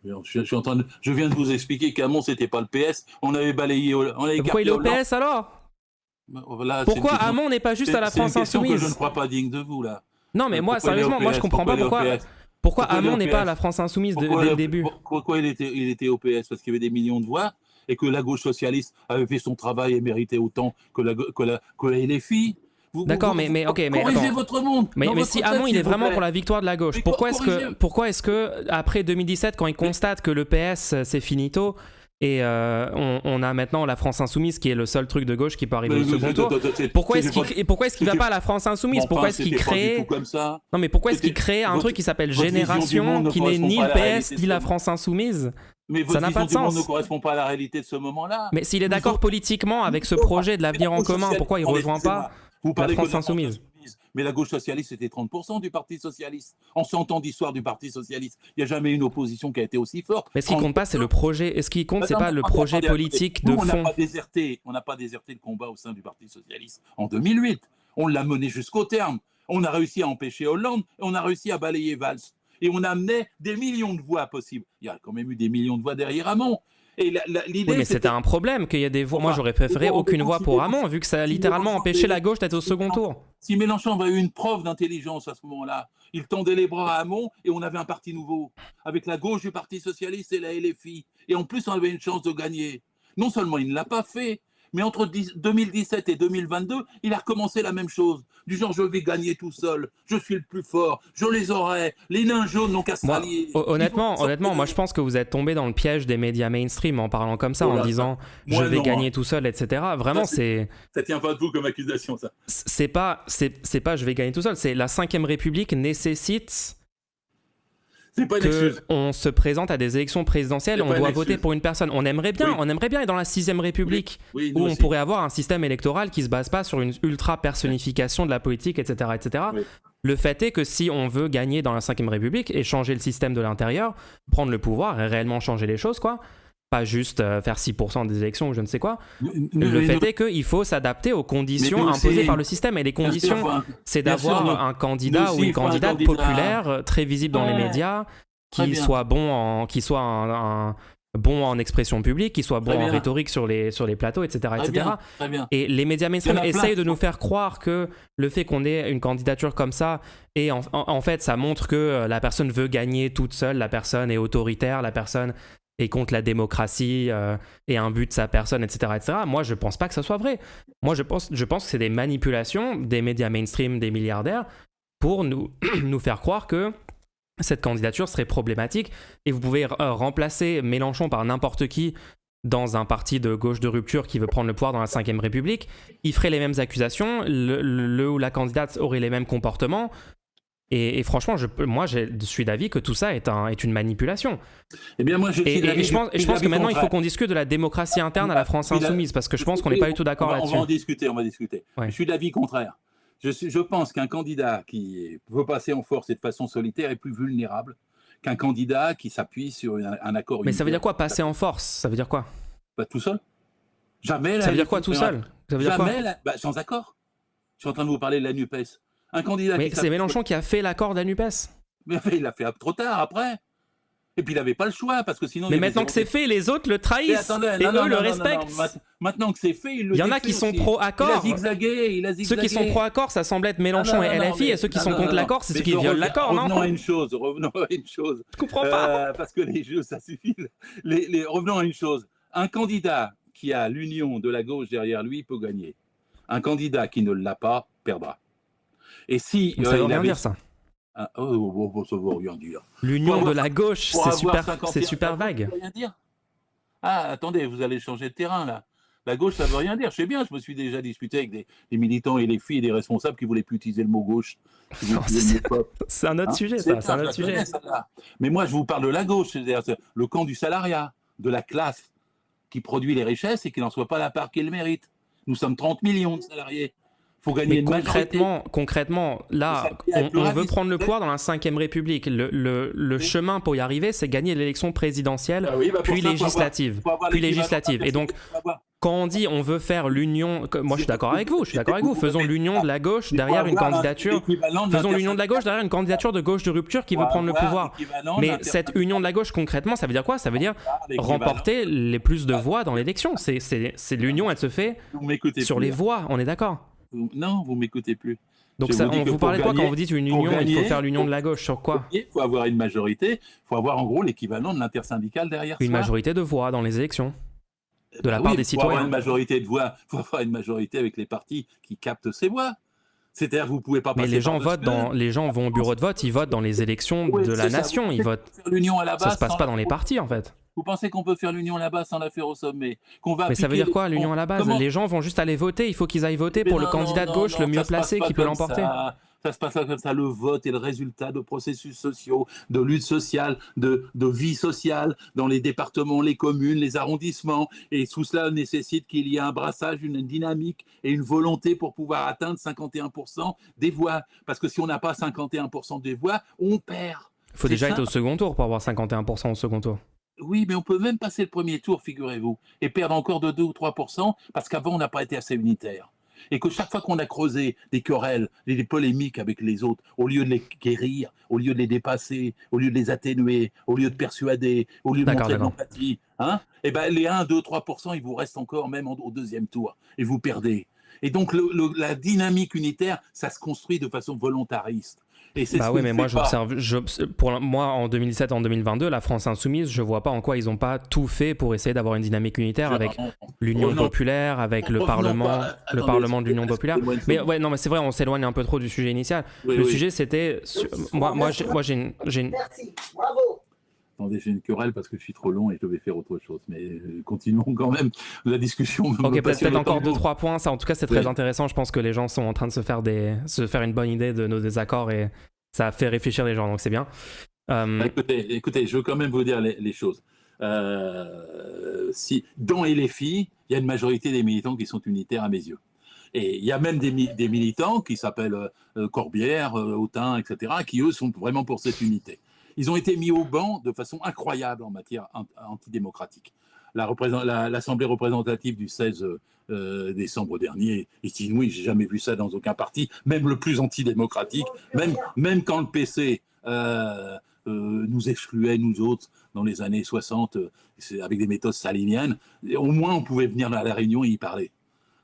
Je viens de vous expliquer qu'Hamon, c'était pas le PS. On avait balayé, on avait Pourquoi il est écarté au Hollande. PS alors? Là, Pourquoi Hamon n'est pas juste à la France C'est une question que je ne Insoumise? crois pas digne de vous, là. Non, mais moi, Pourquoi il est au sérieusement, moi je PS? comprends pas il est au pourquoi PS? Hamon n'est pas à la PS? France Insoumise dès le début. Pourquoi il était au PS? Parce qu'il y avait des millions de voix et que la gauche socialiste avait fait son travail et méritait autant que les LFI. D'accord, mais ok, mais corrigez attends. votre monde. Mais si Hamon il est vraiment pour la victoire de la gauche, Mais pourquoi corrigez. est-ce que après 2017, quand il constate que le PS c'est finito et on a maintenant la France Insoumise qui est le seul truc de gauche qui peut arriver au second tour, pourquoi est-ce qu'il va pas à la France Insoumise? Pourquoi est-ce qu'il crée Non mais pourquoi est-ce qu'il crée un truc qui s'appelle Génération qui n'est ni le PS ni la France Insoumise? Mais Ça n'a pas de sens. ne correspond pas à la réalité de ce moment-là. Mais s'il est d'accord politiquement avec ce projet de l'avenir en commun, pourquoi il rejoint pas Vous la parlez France que de la Insoumise? Mais la gauche socialiste, c'était 30% du Parti socialiste. En 100 ans d'histoire du Parti socialiste, il n'y a jamais eu une opposition qui a été aussi forte. Mais ce qui compte pas, c'est le projet. Et ce qui compte, c'est pas le projet politique de Nous, fond. on n'a pas déserté le combat au sein du Parti socialiste en 2008. On l'a mené jusqu'au terme. On a réussi à empêcher Hollande et on a réussi à balayer Valls. Et on amenait des millions de voix possibles. Il y a quand même eu des millions de voix derrière Hamon. Et l'idée, Oui, mais c'était un problème qu'il y ait des voix. Moi, j'aurais préféré aucune voix pour Hamon, vu que ça a littéralement empêché la gauche d'être au second tour. Si Mélenchon avait eu une preuve d'intelligence à ce moment-là, il tendait les bras à Hamon et on avait un parti nouveau, avec la gauche du Parti socialiste et la LFI. Et en plus, on avait une chance de gagner. Non seulement il ne l'a pas fait, mais entre 2017 et 2022, il a recommencé la même chose. Du genre, je vais gagner tout seul, je suis le plus fort, je les aurai, les nains jaunes n'ont qu'à se rallier. Honnêtement, moi je pense que vous êtes tombé dans le piège des médias mainstream en parlant comme ça, en disant je vais gagner tout seul, etc. Vraiment, ça tient pas de vous comme accusation, ça. C'est pas je vais gagner tout seul, c'est la 5ème République nécessite C'est pas une excuse. qu'on se présente à des élections présidentielles, C'est on pas une doit voter excuse. pour une personne. On aimerait bien être dans la 6ème République, Oui, nous où on aussi. pourrait avoir un système électoral qui se base pas sur une ultra personnification de la politique, etc., etc. Oui. Le fait est que si on veut gagner dans la 5ème République et changer le système de l'intérieur, prendre le pouvoir et réellement changer les choses, quoi, pas juste faire 6% des élections ou je ne sais quoi, le fait est qu'il faut s'adapter aux conditions nous imposées aussi. par le système. Et les Bien sûr, conditions, c'est bien sûr, d'avoir nous- un candidat nous ou aussi, une il faut un candidate candidat. populaire, très visible dans les Ouais. médias, Très qui bien. soit qui soit un bon en expression publique, qui soit bon Très en bien. rhétorique sur les plateaux, etc. Très etc. bien, très bien. Et les médias mainstream Il y en a plein. essayent de nous faire croire que le fait qu'on ait une candidature comme ça, et en fait, ça montre que la personne veut gagner toute seule, la personne est autoritaire, la personne est contre la démocratie et un but de sa personne, etc., etc. Moi, je pense pas que ça soit vrai. Moi, je pense que c'est des manipulations des médias mainstream, des milliardaires, pour nous, nous faire croire que cette candidature serait problématique. Et vous pouvez remplacer Mélenchon par n'importe qui dans un parti de gauche de rupture qui veut prendre le pouvoir dans la 5ème République. Il ferait les mêmes accusations, le ou la candidate aurait les mêmes comportements. Et franchement, moi, je suis d'avis que tout ça est une manipulation. Eh bien, moi, je suis d'avis- Et je pense que d'avis maintenant, il faut contraire. qu'on discute de la démocratie interne à la France insoumise, parce que je pense qu'on n'est pas du tout d'accord On là-dessus. va en discuter, on va discuter. Ouais. Je suis d'avis contraire. Je pense qu'un candidat qui veut passer en force et de façon solitaire est plus vulnérable qu'un candidat qui s'appuie sur un accord Mais ça veut unitaire. dire quoi, passer en force? Ça veut dire quoi? Pas tout seul. Jamais. Ça veut dire quoi, tout seul? Ça veut dire quoi? Jamais. Sans accord. Je suis en train de vous parler de la NUPES. Un candidat Mais qui c'est s'appuie- Mélenchon qui a fait l'accord de la NUPES. Mais il l'a fait trop tard après. Et puis il n'avait pas le choix parce que sinon. Mais il y avait maintenant que c'est zéro- fait, les autres le Mais trahissent. attendez, Et non, eux non, le non, non, respectent. non, non. Maintenant que c'est fait, il le Il y en a défait qui sont aussi. pro-accord. Il a zigzagué. Ceux qui sont pro-accord, ça semble être Mélenchon Non, non, et non, LFI, mais- et ceux qui non, sont non, contre non, l'accord, c'est mais ceux qui je violent l'accord, non? Revenons à une chose. Je comprends pas. Parce que les jeux, ça suffit. Revenons à une chose. Un candidat qui a l'union de la gauche derrière lui peut gagner. Un candidat qui ne l'a pas perdra. Et si Ça veut il rien avait- dire, ça. Ah, ça veut rien dire. L'union Pour de la gauche, Pour c'est avoir super, 51, c'est super ça vague. veut rien dire. Ah, attendez, vous allez changer de terrain là. La gauche, ça veut rien dire. Je sais bien, je me suis déjà disputé avec des militants et des filles et des responsables qui voulaient plus utiliser le mot gauche. Qui Non, voulaient utiliser le mot pop. C'est un autre Hein, sujet, c'est ça. C'est un je la autre sujet. connais, celle-là. Mais moi, je vous parle de la gauche, c'est-à-dire le camp du salariat, de la classe qui produit les richesses et qui n'en soit pas la part qu'elle mérite. Nous sommes 30 millions de salariés. Il faut gagner Mais une majorité. concrètement, là, Ça fait un on veut pluralisme. prendre le pouvoir dans la 5ème République. Le chemin pour y arriver, c'est gagner l'élection présidentielle, Ah oui, bah pour puis ça, législative. faut avoir Puis l'équivalent législative. Et donc, faut avoir- quand on dit on veut faire l'union, moi je suis d'accord avec vous, faisons l'union de la gauche derrière une candidature. Faisons l'union de la gauche derrière une candidature de gauche de rupture qui veut prendre le pouvoir. Mais cette union de la gauche, concrètement, ça veut dire quoi? Ça veut dire remporter les plus de voix dans l'élection. C'est l'union, elle se fait Vous m'écoutez sur plus. les voix, on est d'accord. Non, vous m'écoutez plus. Donc Je ça, vous dis on que vous pour parlez de quoi gagner- quand vous dites une pour union, il faut gagner- faire l'union de la gauche sur quoi? Il faut avoir une majorité, il faut avoir en gros l'équivalent de l'intersyndicale derrière Une soi. majorité de voix dans les élections. De la Bah part oui, des il faut avoir citoyens. une majorité de voix, il faut avoir une majorité avec les partis qui captent ces voix. C'est-à-dire que vous pouvez pas Mais passer les gens par-dessus votent les gens vont au bureau de vote, ils votent dans les élections Oui, de la c'est ça. nation, Vous ils pensez votent. qu'on peut faire l'union à la base Ça se passe sans pas la dans les faire- partis en fait. Vous pensez qu'on peut faire l'union là-bas sans la faire au sommet? Qu'on va Mais ça veut appliquer dire quoi les- l'union à la base? Comment- Les gens vont juste aller voter, il faut qu'ils aillent voter Mais pour le non, candidat non, de gauche non, le ça mieux se passe placé pas qui peut comme l'emporter. Ça se passe pas comme ça. Le vote est le résultat de processus sociaux, de lutte sociale, de vie sociale dans les départements, les communes, les arrondissements. Et tout cela nécessite qu'il y ait un brassage, une dynamique et une volonté pour pouvoir atteindre 51% des voix. Parce que si on n'a pas 51% des voix, on perd. Il faut C'est déjà ça. être au second tour pour avoir 51% au second tour. Oui, mais on peut même passer le premier tour, figurez-vous, et perdre encore de 2 ou 3%, parce qu'avant, on n'a pas été assez unitaire. Et que chaque fois qu'on a creusé des querelles, des polémiques avec les autres, au lieu de les guérir, au lieu de les dépasser, au lieu de les atténuer, au lieu de persuader, au lieu de D'accord, montrer de d'accord. l'empathie, hein, et ben les 1, 2, 3%, il vous reste encore même au deuxième tour, et vous perdez. Et donc la dynamique unitaire, ça se construit de façon volontariste. Et c'est Bah ce oui, qu'on mais ne moi fait pas. moi en 2017, en 2022, la France insoumise, je vois pas en quoi ils ont pas tout fait pour essayer d'avoir une dynamique unitaire avec l'Union Revenons- populaire, avec le revenons Parlement, pas- le attendez, Parlement de l'Union populaire. excusez-moi une Mais seconde. ouais, non, mais c'est vrai, on s'éloigne un peu trop du sujet initial. Oui, Le oui. sujet c'était, moi j'ai une, Merci, bravo. Attendez, j'ai une querelle parce que je suis trop long et je vais faire autre chose. Mais continuons quand même la discussion. Ok, peut-être encore 2-3 points. Ça, en tout cas, c'est très Oui. intéressant. Je pense que les gens sont en train de se faire une bonne idée de nos désaccords et ça fait réfléchir les gens, donc c'est bien. Écoutez, je veux quand même vous dire les choses. Si, dans LFI, il y a une majorité des militants qui sont unitaires à mes yeux. Et il y a même des militants qui s'appellent Corbière, Autain, etc., qui, eux, sont vraiment pour cette unité. Ils ont été mis au banc de façon incroyable en matière antidémocratique. L'Assemblée représentative du 16 décembre dernier est inouïe. J'ai jamais vu ça dans aucun parti, même le plus antidémocratique, même quand le PC nous excluait, nous autres, dans les années 60, avec des méthodes staliniennes. Au moins, on pouvait venir à la réunion et y parler.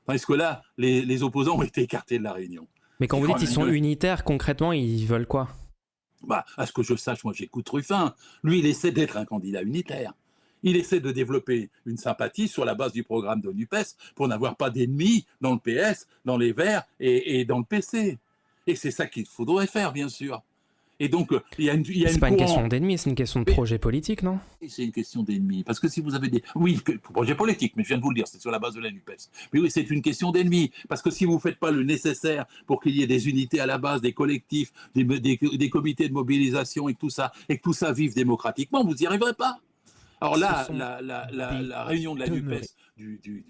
Parce que là, les opposants ont été écartés de la réunion. Mais quand vous dites qu'ils sont unitaires, concrètement, ils veulent quoi? À ce que je sache, moi j'écoute Ruffin. Lui, il essaie d'être un candidat unitaire. Il essaie de développer une sympathie sur la base du programme de NUPES pour n'avoir pas d'ennemis dans le PS, dans les Verts et dans le PC. Et c'est ça qu'il faudrait faire, bien sûr. Et donc, il y a c'est pas une question d'ennemis, c'est une question de projet politique, non? C'est une question d'ennemis. Parce que si vous avez des... Oui, projet politique, mais je viens de vous le dire, c'est sur la base de la NUPES. Mais oui, c'est une question d'ennemis. Parce que si vous ne faites pas le nécessaire pour qu'il y ait des unités à la base, des collectifs, des comités de mobilisation et que tout ça vive démocratiquement, vous n'y arriverez pas. Alors là, la réunion de la NUPES du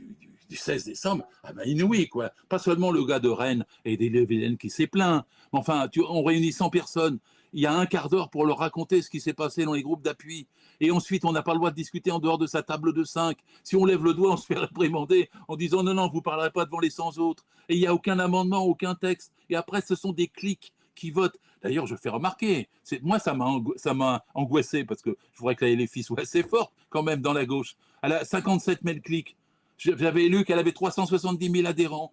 16 décembre, inouï, quoi. Pas seulement le gars de Rennes et des Léviennes qui s'est plaint, mais enfin, on réunit 100 personnes. Il y a un quart d'heure pour leur raconter ce qui s'est passé dans les groupes d'appui. Et ensuite, on n'a pas le droit de discuter en dehors de sa table de 5. Si on lève le doigt, on se fait réprimander en disant non, vous ne parlerez pas devant les 100 autres. Et il n'y a aucun amendement, aucun texte. Et après, ce sont des clics qui votent. D'ailleurs, je fais remarquer, moi, ça m'a angoissé parce que je voudrais que la LFI soit assez forte quand même dans la gauche. Elle a 57 000 clics. J'avais lu qu'elle avait 370 000 adhérents.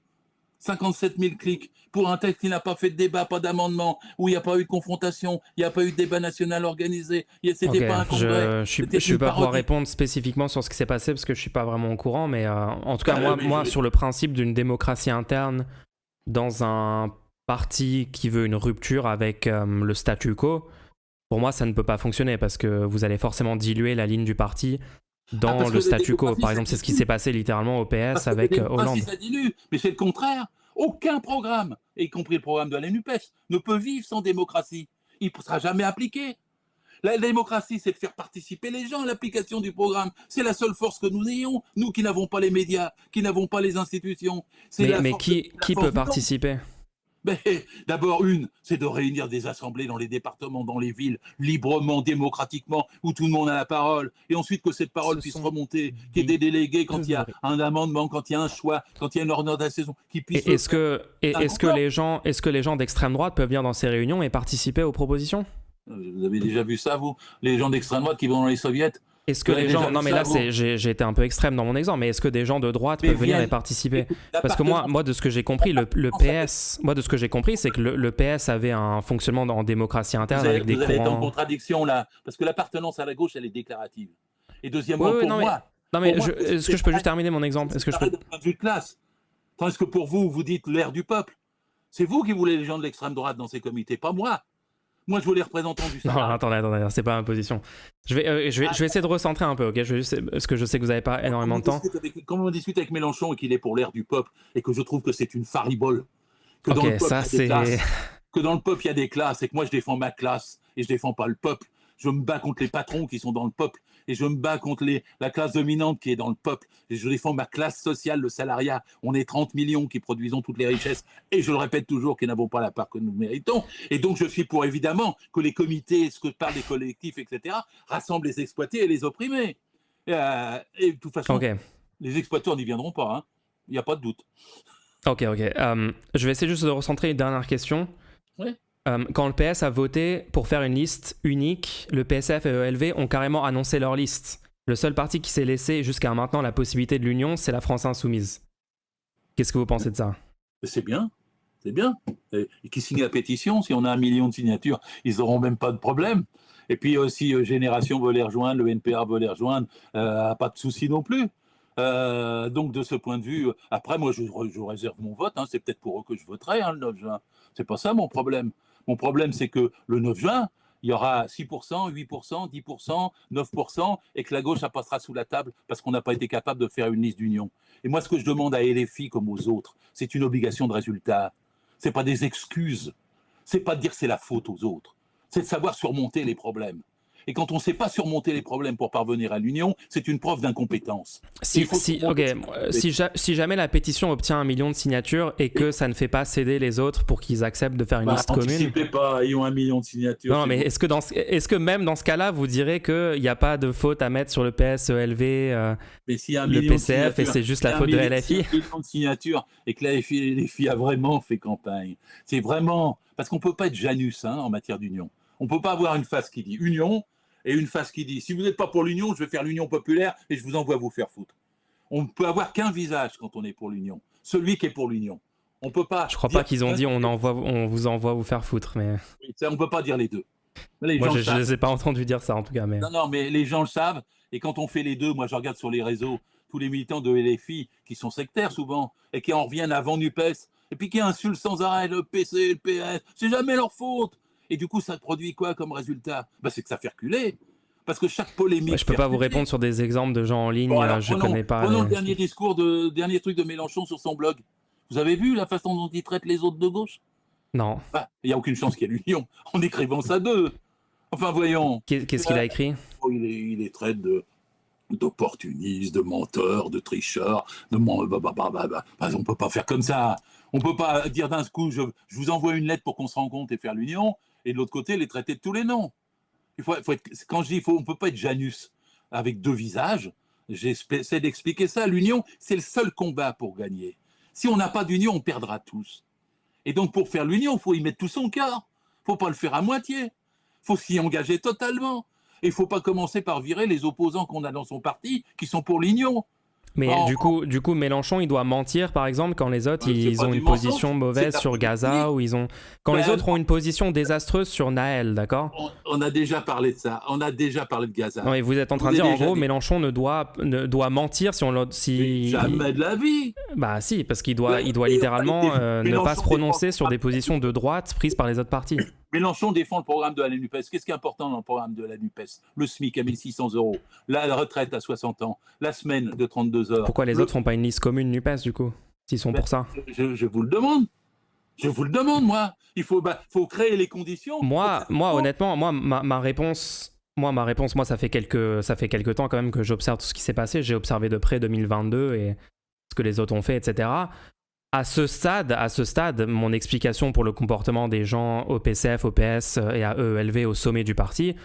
57 000 clics pour un texte qui n'a pas fait de débat, pas d'amendement, où il n'y a pas eu de confrontation, il n'y a pas eu de débat national organisé, c'était pas un congrès. Je ne vais pas pouvoir répondre spécifiquement sur ce qui s'est passé parce que je ne suis pas vraiment au courant, mais en tout cas, moi sur le principe d'une démocratie interne dans un parti qui veut une rupture avec le statu quo, pour moi, ça ne peut pas fonctionner parce que vous allez forcément diluer la ligne du parti dans le statu quo. Par exemple, c'est ce qui s'est passé littéralement au PS avec Hollande. Ça dilue, mais c'est le contraire. Aucun programme, y compris le programme de la NUPES, ne peut vivre sans démocratie. Il ne sera jamais appliqué. La démocratie, c'est de faire participer les gens à l'application du programme. C'est la seule force que nous ayons, nous qui n'avons pas les médias, qui n'avons pas les institutions. Mais qui peut participer ? D'abord, c'est de réunir des assemblées dans les départements, dans les villes, librement, démocratiquement, où tout le monde a la parole. Et ensuite, que cette parole puisse remonter, qu'il y ait des délégués quand il y a un amendement, quand il y a un choix, quand il y a une orientation, qui puisse... Est-ce que les gens d'extrême droite peuvent venir dans ces réunions et participer aux propositions ? Vous avez déjà vu ça, vous ? Les gens d'extrême droite qui vont dans les soviets ? Est-ce que les gens... Non, mais là, j'ai été un peu extrême dans mon exemple, mais est-ce que des gens de droite peuvent venir et participer ? Parce que moi, de ce que j'ai compris, le PS... Moi, de ce que j'ai compris, c'est que le PS avait un fonctionnement en démocratie interne avec des courants... Vous allez être en contradiction, là. Parce que l'appartenance à la gauche, elle est déclarative. Et deuxièmement, moi... Non, mais est-ce que je peux juste terminer mon exemple ? Est-ce que je peux... d'un point de vue de classe. Tandis que pour vous, vous dites l'ère du peuple. C'est vous qui voulez les gens de l'extrême droite dans ces comités, pas moi. Moi, je veux les représentants du salarié. Non, attendez, c'est pas ma position. Je vais essayer de recentrer un peu, ok ? Parce que je sais que vous n'avez pas énormément de temps. Quand on discute avec Mélenchon et qu'il est pour l'ère du peuple, et que je trouve que c'est une faribole, que dans le peuple, il y a des classes, et que moi, je défends ma classe, et je défends pas le peuple. Je me bats contre les patrons qui sont dans le peuple, et je me bats contre la classe dominante qui est dans le peuple, et je défends ma classe sociale, le salariat. On est 30 millions qui produisons toutes les richesses, et je le répète toujours, qui n'avons pas la part que nous méritons. Et donc, je suis pour, évidemment, que les comités, ce que parlent les collectifs, etc., rassemblent les exploités et les opprimés. Et de toute façon, les exploiteurs n'y viendront pas, hein. Il n'y a pas de doute. Ok. Je vais essayer juste de recentrer une dernière question. Oui. Quand le PS a voté pour faire une liste unique, le PSF et ELV ont carrément annoncé leur liste. Le seul parti qui s'est laissé jusqu'à maintenant la possibilité de l'union, c'est la France Insoumise. Qu'est-ce que vous pensez de ça ? C'est bien. Et qui signe la pétition, si on a 1 million de signatures, ils n'auront même pas de problème. Et puis aussi, Génération veut les rejoindre, le NPA veut les rejoindre, pas de souci non plus. Donc de ce point de vue, après moi je réserve mon vote, hein, c'est peut-être pour eux que je voterai le 9 juin. C'est pas ça mon problème. Mon problème c'est que le 9 juin, il y aura 6%, 8%, 10%, 9% et que la gauche passera sous la table parce qu'on n'a pas été capable de faire une liste d'union. Et moi ce que je demande à LFI comme aux autres, c'est une obligation de résultat. C'est pas des excuses. C'est pas de dire c'est la faute aux autres. c'est de savoir surmonter les problèmes. Et quand on ne sait pas surmonter les problèmes pour parvenir à l'union, c'est une preuve d'incompétence. Si jamais la pétition obtient 1 million de signatures et que ça ne fait pas céder les autres pour qu'ils acceptent de faire une liste commune... Anticipez pas, ils ont 1 million de signatures. Non, mais est-ce que même dans ce cas-là, vous direz qu'il n'y a pas de faute à mettre sur le PSELV, mais s'il y a un le PCF, et c'est juste la faute de LFI? Si il y a 1 million de signatures et que LFI a vraiment fait campagne, c'est vraiment... Parce qu'on ne peut pas être Janus en matière d'union. On ne peut pas avoir une face qui dit union et une face qui dit si vous n'êtes pas pour l'union, je vais faire l'union populaire et je vous envoie vous faire foutre. On ne peut avoir qu'un visage quand on est pour l'union, celui qui est pour l'union. On peut pas. Je crois pas qu'ils ont dit on vous envoie vous faire foutre, mais on ne peut pas dire les deux. Moi, je les ai pas entendus dire ça en tout cas. Mais... Non, mais les gens le savent. Et quand on fait les deux, moi je regarde sur les réseaux tous les militants de LFI qui sont sectaires souvent et qui en reviennent avant NUPES et puis qui insultent sans arrêt le PC, le PS. C'est jamais leur faute. Et du coup, ça produit quoi comme résultat? C'est que ça fait reculer. Parce que chaque polémique... je peux pas vous répondre sur des exemples de gens en ligne, je connais pas... Prenons le dernier truc de Mélenchon sur son blog. Vous avez vu la façon dont il traite les autres de gauche? Non. Il n'y a aucune chance qu'il y ait l'union en écrivant ça d'eux. Enfin, voyons. Qu'est-ce qu'il a écrit? Il les traite d'opportunistes, de menteurs, de tricheurs. On ne peut pas faire comme ça. On ne peut pas dire d'un coup, je vous envoie une lettre pour qu'on se rencontre et faire l'union, et de l'autre côté, les traiter de tous les noms. Quand je dis on ne peut pas être Janus avec deux visages, j'essaie d'expliquer ça. L'union, c'est le seul combat pour gagner. Si on n'a pas d'union, on perdra tous. Et donc, pour faire l'union, il faut y mettre tout son cœur. Il ne faut pas le faire à moitié. Il faut s'y engager totalement. Et il ne faut pas commencer par virer les opposants qu'on a dans son parti qui sont pour l'union. Mais du coup, Mélenchon, il doit mentir, par exemple, quand les autres, ils ont une position mauvaise sur Gaza, ou quand les autres ont une position désastreuse sur Naël, d'accord? On a déjà parlé de ça. On a déjà parlé de Gaza. Non, mais vous êtes en train de dire, en gros, Mélenchon ne doit mentir si jamais de la vie. Bah si, parce qu'il doit littéralement ne pas se prononcer sur des positions de droite prises par les autres partis. Mélenchon défend le programme de la NUPES. Qu'est-ce qui est important dans le programme de la NUPES? Le SMIC à 1 600 €, la retraite à 60 ans, la semaine de 32 heures. Pourquoi les autres font pas une liste commune NUPES, du coup, s'ils sont pour ça? Je vous le demande. Je vous le demande, moi. Il faut créer les conditions. Moi, honnêtement, ma réponse, ça fait quelques temps quand même que j'observe tout ce qui s'est passé. J'ai observé de près 2022 et ce que les autres ont fait, etc. À ce stade, mon explication pour le comportement des gens au PCF, au PS et à EELV au sommet du parti,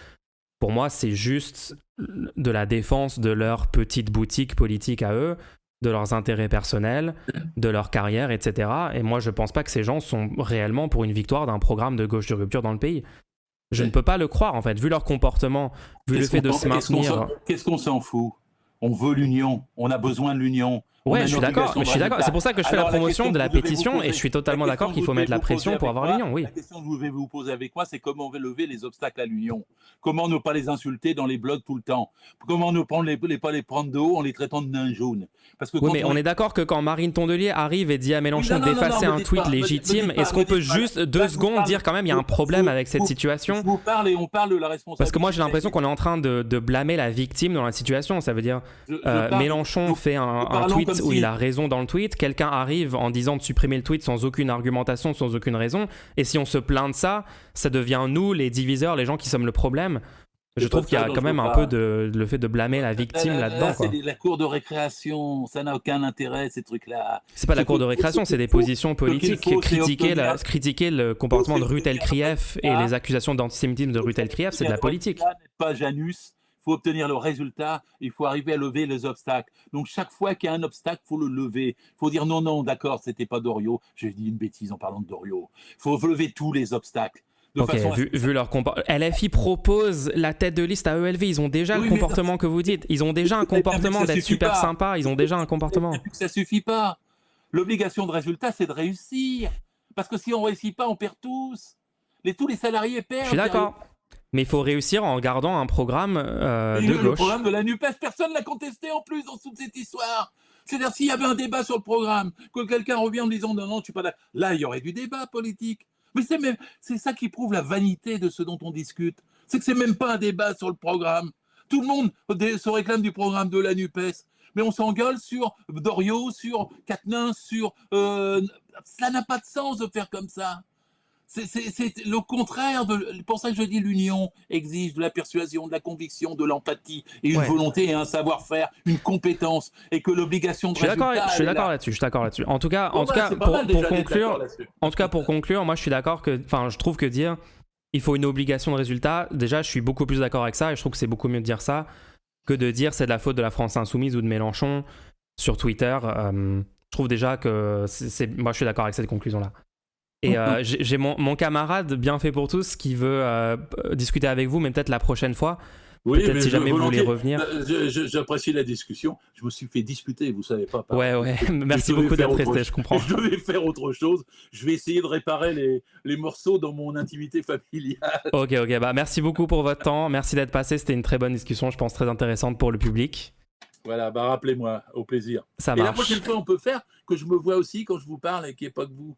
pour moi, c'est juste de la défense de leur petite boutique politique à eux, de leurs intérêts personnels, de leur carrière, etc. Et moi, je pense pas que ces gens sont réellement pour une victoire d'un programme de gauche de rupture dans le pays. Je ne peux pas le croire, en fait, vu leur comportement, vu le fait de se maintenir... Qu'est-ce qu'on s'en fout? On veut l'union, on a besoin de l'union. Ouais, je suis d'accord. C'est pour ça que je fais la promotion de la pétition et je suis totalement d'accord qu'il faut mettre la pression pour avoir l'union, oui. La question que vous devez vous poser avec moi, c'est comment lever les obstacles à l'union. Comment ne pas les insulter dans les blogs tout le temps. Comment ne pas les prendre de haut en les traitant de nains jaunes. Parce que on est d'accord que quand Marine Tondelier arrive et dit à Mélenchon d'effacer un tweet légitime, est-ce qu'on peut juste 2 secondes dire quand même il y a un problème avec cette situation? On parle de la responsabilité. Parce que moi j'ai l'impression qu'on est en train de blâmer la victime dans la situation. Ça veut dire Mélenchon fait un tweet où il a raison dans le tweet, quelqu'un arrive en disant de supprimer le tweet sans aucune argumentation, sans aucune raison, et si on se plaint de ça, ça devient nous, les diviseurs, les gens qui sommes le problème. Je trouve qu'il y a quand même un peu le fait de blâmer la victime là-dedans. C'est la cour de récréation, ça n'a aucun intérêt ces trucs-là. C'est pas la cour de récréation, c'est des positions politiques. Critiquer le comportement de Ruth El-Krief et les accusations d'antisémitisme de Ruth El-Krief, c'est de la politique. Pas Janus. Il faut obtenir le résultat, il faut arriver à lever les obstacles. Donc chaque fois qu'il y a un obstacle, il faut le lever. Il faut dire non, d'accord, c'était pas Doriot. J'ai dit une bêtise en parlant de Doriot. Il faut lever tous les obstacles. Vu leur comportement. LFI propose la tête de liste à ELV. Ils ont déjà le comportement que vous dites. Ils ont déjà un comportement d'être super sympa. Ils ont déjà un comportement. Ça suffit pas. L'obligation de résultat, c'est de réussir. Parce que si on réussit pas, on perd tous. Tous les salariés perdent. Je suis d'accord. Mais il faut réussir en gardant un programme de gauche. Le programme de la NUPES, personne ne l'a contesté en plus dans toute cette histoire. C'est-à-dire, s'il y avait un débat sur le programme, que quelqu'un revient en disant non, je ne suis pas là, il y aurait du débat politique. Mais c'est ça qui prouve la vanité de ce dont on discute. C'est que c'est même pas un débat sur le programme. Tout le monde se réclame du programme de la NUPES. Mais on s'engueule sur Doriot, sur Quatennens, sur... ça n'a pas de sens de faire comme ça. C'est le contraire de. Pour ça que je dis l'union exige de la persuasion, de la conviction, de l'empathie et une Ouais. volonté et un savoir-faire, une compétence, et que l'obligation de résultat. Je suis d'accord là-dessus. Je suis d'accord là-dessus. En tout cas, Bon, bah, c'est pas mal pour déjà d'être conclure, d'accord là-dessus. en tout cas pour conclure, moi je suis d'accord que, enfin, je trouve que dire il faut une obligation de résultat. Déjà, je suis beaucoup plus d'accord avec ça et je trouve que c'est beaucoup mieux de dire ça que de dire c'est de la faute de la France insoumise ou de Mélenchon sur Twitter. Je trouve déjà que moi je suis d'accord avec cette conclusion-là. Et j'ai mon camarade bien fait pour tous qui veut discuter avec vous, mais peut-être la prochaine fois. Oui, Peut-être mais si jamais vous voulez volontiers, revenir. j'apprécie la discussion. Je me suis fait disputer, vous savez pas. Ouais, ouais. Merci Je devais beaucoup faire d'être autre resté, chose. je comprends. Je devais faire autre chose. Je vais essayer de réparer les morceaux dans mon intimité familiale. Ok, ok. Bah, merci beaucoup pour votre temps. Merci d'être passé. C'était une très bonne discussion, je pense très intéressante pour le public. Voilà, bah rappelez-moi, au plaisir. Ça Et la marche. prochaine fois, on peut faire que je me vois aussi quand je vous parle et qu'il n'y ait pas que vous.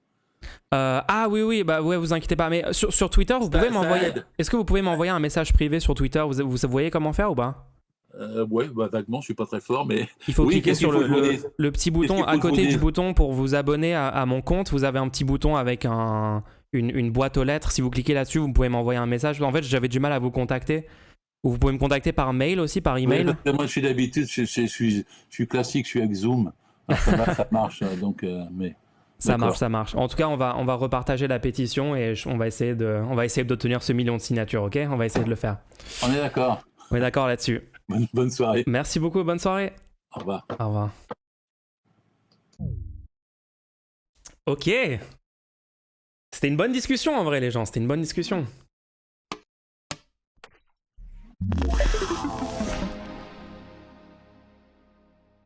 Ah oui, oui, bah ouais, vous inquiétez pas. Mais sur Twitter, vous pouvez Ça m'envoyer. aide. Est-ce que vous pouvez m'envoyer un message privé sur Twitter? Vous voyez comment faire ou pas? Ouais, bah vaguement, je suis pas très fort, mais Il faut oui, cliquer qu'est-ce qu'il sur faut que je vous dise le petit Qu'est-ce bouton qu'il faut à que je côté vous du dise bouton pour vous abonner à mon compte. Vous avez un petit bouton avec une boîte aux lettres. Si vous cliquez là-dessus, vous pouvez m'envoyer un message. En fait, j'avais du mal à vous contacter. Ou vous pouvez me contacter par mail aussi, par Oui, email. parce que moi, je suis d'habitude, je suis classique, je suis avec Zoom. Alors, ça marche, donc, mais Ça marche, d'accord. ça marche. En tout cas, on va repartager la pétition et on va essayer d'obtenir ce million de signatures, ok? On va essayer de le faire. On est d'accord. On est d'accord là-dessus. Bonne soirée. Merci beaucoup, bonne soirée. Au revoir. Au revoir. Ok. C'était une bonne discussion en vrai, les gens. C'était une bonne discussion.